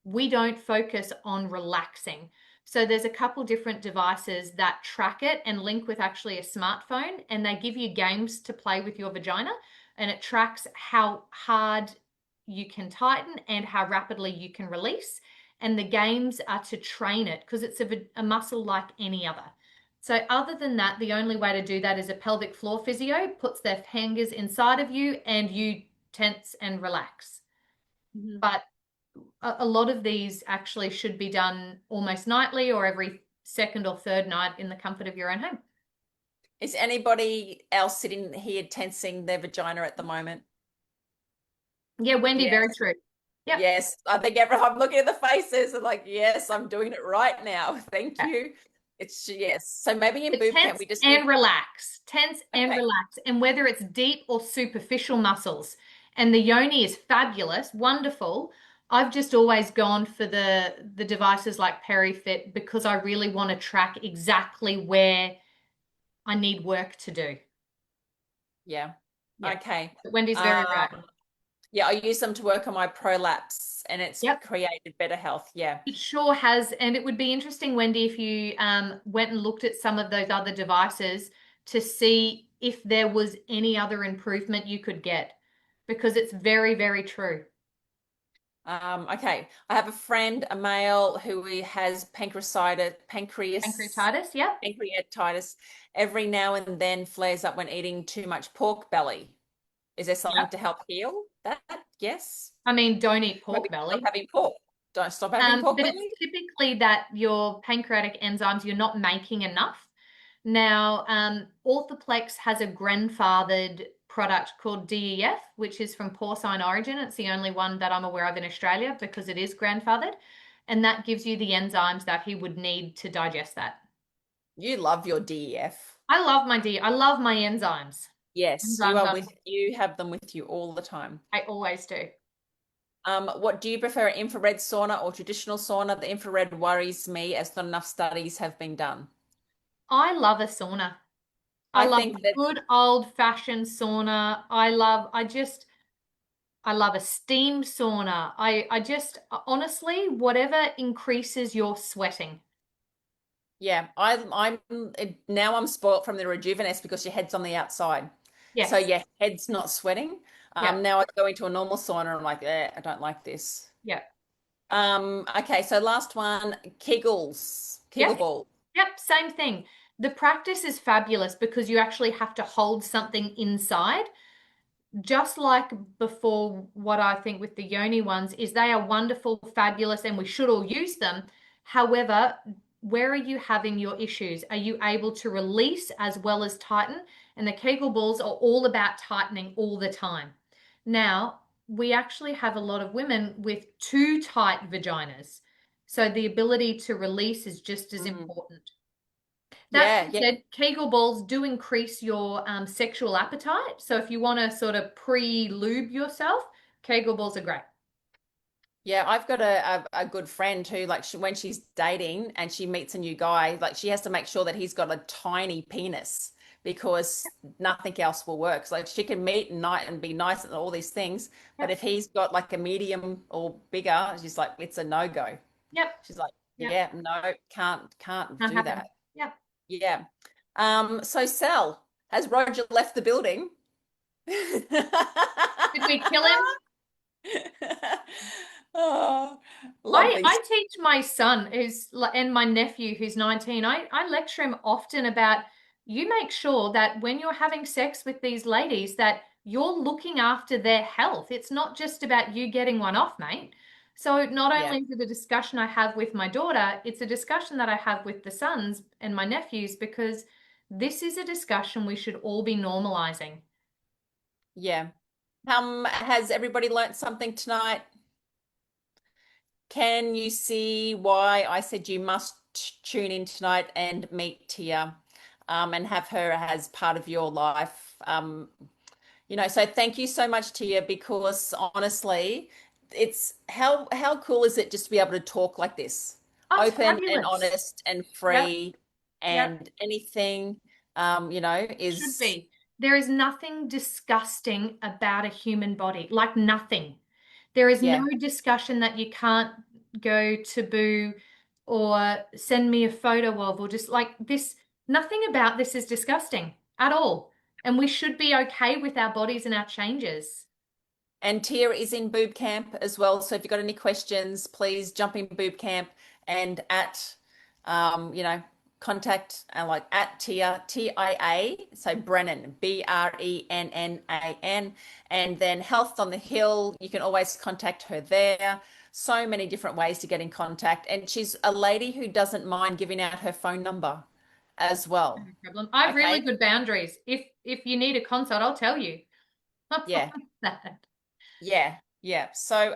We don't focus on relaxing. So there's a couple different devices that track it and link with actually a smartphone, and they give you games to play with your vagina, and it tracks how hard you can tighten and how rapidly you can release. And the games are to train it because it's a muscle like any other. So other than that, the only way to do that is a pelvic floor physio puts their fingers inside of you and you tense and relax. Mm-hmm. But a lot of these actually should be done almost nightly or every second or third night in the comfort of your own home. Is anybody else sitting here tensing their vagina at the moment? Yeah, Wendy, yes. Very true. Yep. Yes, I think I'm looking at the faces and like, yes, I'm doing it right now. Thank you. It's yes. So maybe in boot camp we just relax, tense and relax, and whether it's deep or superficial muscles. And the yoni is fabulous, wonderful. I've just always gone for the devices like PeriFit because I really want to track exactly where I need work to do. Yeah. Okay. Wendy's very right. Yeah, I use them to work on my prolapse and it's Yep. created better health. Yeah. It sure has. And it would be interesting, Wendy, if you went and looked at some of those other devices to see if there was any other improvement you could get, because it's very, very true. Okay. I have a friend, a male, who has Pancreatitis, yep. pancreatitis every now and then flares up when eating too much pork belly. Is there something Yep. to help heal that? Yes. I mean, don't eat Maybe pork stop belly. having pork. Don't stop having pork But it's belly. typically that your pancreatic enzymes, you're not making enough. Now, Orthoplex has a grandfathered product called DEF, which is from porcine origin. It's the only one that I'm aware of in Australia because it is grandfathered. And that gives you the enzymes that he would need to digest that. You love your DEF. I love my D. I love my enzymes. Yes, you have them with you all the time. I always do. What do you prefer, infrared sauna or traditional sauna? The infrared worries me as not enough studies have been done. I love a sauna. I I love think a that, good old-fashioned sauna. I love a steam sauna. I just honestly, whatever increases your sweating. yeah, now I'm spoilt from the Rejuveness because your head's on the outside. So Yes. yeah, head's not sweating. Yep. Now I go into a normal sauna, I'm like, I don't like this. Yep. Okay, so last one, Kegel Yep. ball. Yep. Same thing. The practice is fabulous because you actually have to hold something inside. Just like before, what I think with the yoni ones is they are wonderful, fabulous, and we should all use them. However, where are you having your issues? Are you able to release as well as tighten? And the Kegel balls are all about tightening all the time. Now, we actually have a lot of women with too tight vaginas. So the ability to release is just as important. That Yeah, being yeah. said, Kegel balls do increase your sexual appetite. So if you want to sort of pre-lube yourself, Kegel balls are great. Yeah, I've got a good friend who, like, when she's dating and she meets a new guy, like, she has to make sure that he's got a tiny penis because nothing else will work. So, like, she can meet and night and be nice and all these things, but Yep. if he's got like a medium or bigger, she's like, it's a no-go. Yep. She's like, Yep. yeah, no, can't Not do happen. that. Yep. Yeah. So Sal, has Roger left the building? Did we kill him? Oh, I, lovely. I teach my son and my nephew who's 19, I lecture him often about you make sure that when you're having sex with these ladies that you're looking after their health. It's not just about you getting one off, mate. So not Yeah. only is it a discussion I have with my daughter, it's a discussion that I have with the sons and my nephews because this is a discussion we should all be normalizing. Yeah. Has everybody learnt something tonight? Can you see why I said you must tune in tonight and meet Tia, and have her as part of your life? So thank you so much, Tia, because honestly, it's how cool is it just to be able to talk like this, Oh, it's open and fabulous. honest and Yep. free, Yep. and anything, Should is be. There is nothing disgusting about a human body, like nothing. There is no yeah. discussion that you can't go to Boo or send me a photo of, or just like this. Nothing about this is disgusting at all. And we should be okay with our bodies and our changes. And Tia is in Boob Camp as well. So if you've got any questions, please jump in Boob Camp and um, you know, contact like at Tia, TIA, so Brennan, BRENNAN, and then Health on the Hill. You can always contact her there. So many different ways to get in contact. And she's a lady who doesn't mind giving out her phone number as well. No problem. I have really Okay. good boundaries. If you need a consult, I'll tell you. Yeah. That. Yeah, yeah. So,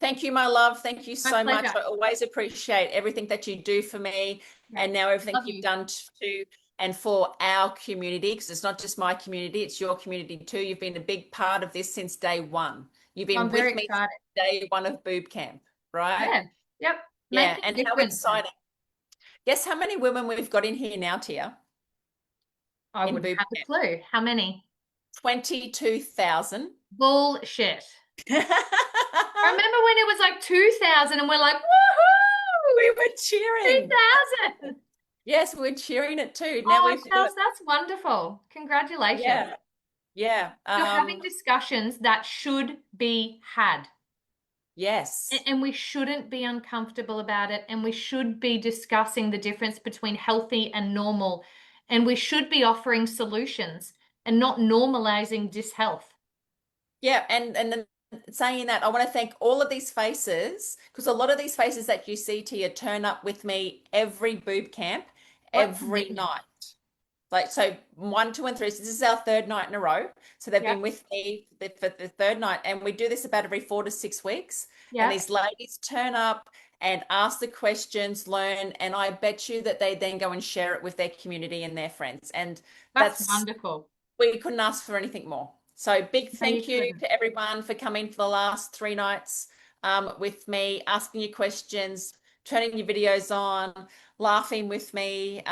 thank you, my love. Thank you My so much. pleasure. I always appreciate everything that you do for me Yeah. and now everything Love you've you. done to and for our community, because it's not just my community, it's your community too. You've been a big part of this since day one. You've been I'm with very me since excited. day one of Boob Camp, right? Yeah. Yep. Yeah, Making a and how difference. exciting. Guess how many women we've got in here now, Tia, I in wouldn't Boob have a Camp? clue. How many? 22,000. Bullshit. I remember when it was like 2000 and we're like, woohoo! We were cheering. 2000. Yes, we're cheering it too. Now Oh, Chelsey, that's wonderful. Congratulations. Yeah. Yeah. You're having discussions that should be had. Yes. And we shouldn't be uncomfortable about it. And we should be discussing the difference between healthy and normal. And we should be offering solutions and not normalizing dishealth. Yeah, and then saying that, I want to thank all of these faces, because a lot of these faces that you see, Tia, turn up with me every boob camp, every night. Like, so 1, 2, and 3. So this is our third night in a row. So they've been with me for the third night, and we do this about every 4 to 6 weeks. And these ladies turn up and ask the questions, learn, and I bet you that they then go and share it with their community and their friends. And that's wonderful. We couldn't ask for anything more. So big thank you to everyone for coming for the last 3 nights with me, asking you questions, turning your videos on, laughing with me,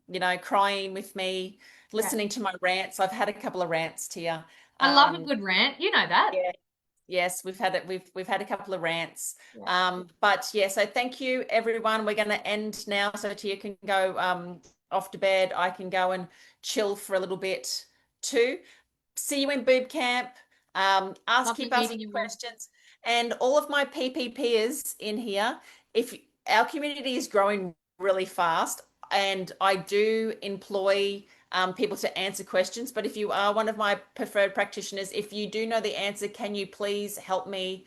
you know, crying with me, listening to my rants. I've had a couple of rants, Tia. I love a good rant. You know that. Yeah. Yes, we've had it. We've had a couple of rants. But yeah, so thank you, everyone. We're going to end now, so Tia can go off to bed. I can go and chill for a little bit too. See you in boob camp. Keep asking questions. And all of my PPPers in here, if our community is growing really fast, and I do employ people to answer questions, but if you are one of my preferred practitioners, if you do know the answer, can you please help me?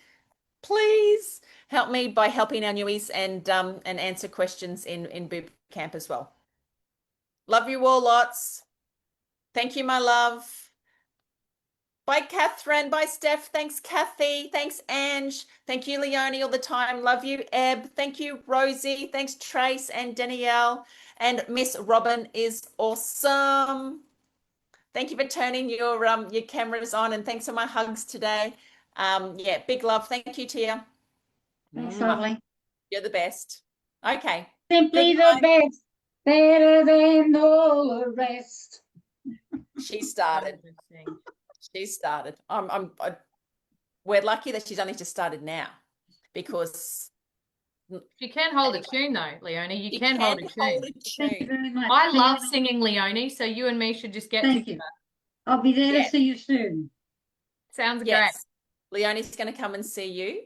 Please help me by helping our newies and answer questions in boob camp as well. Love you all lots. Thank you, my love. Bye, Catherine. Bye, Steph. Thanks, Kathy. Thanks, Ange. Thank you, Leonie, all the time. Love you, Eb. Thank you, Rosie. Thanks, Trace and Danielle. And Miss Robin is awesome. Thank you for turning your cameras on, and thanks for my hugs today. Yeah, big love. Thank you, Tia. Thanks, lovely. You're the best. Okay. Simply the best, better than all the rest. She started. She started. We're lucky that she's only just started now, because you can hold a tune though, Leonie. You can hold a tune. Thank you very much. I love singing, Leonie, so you and me should just get together. I'll be there to see you soon. Sounds great. Leonie's going to come and see you.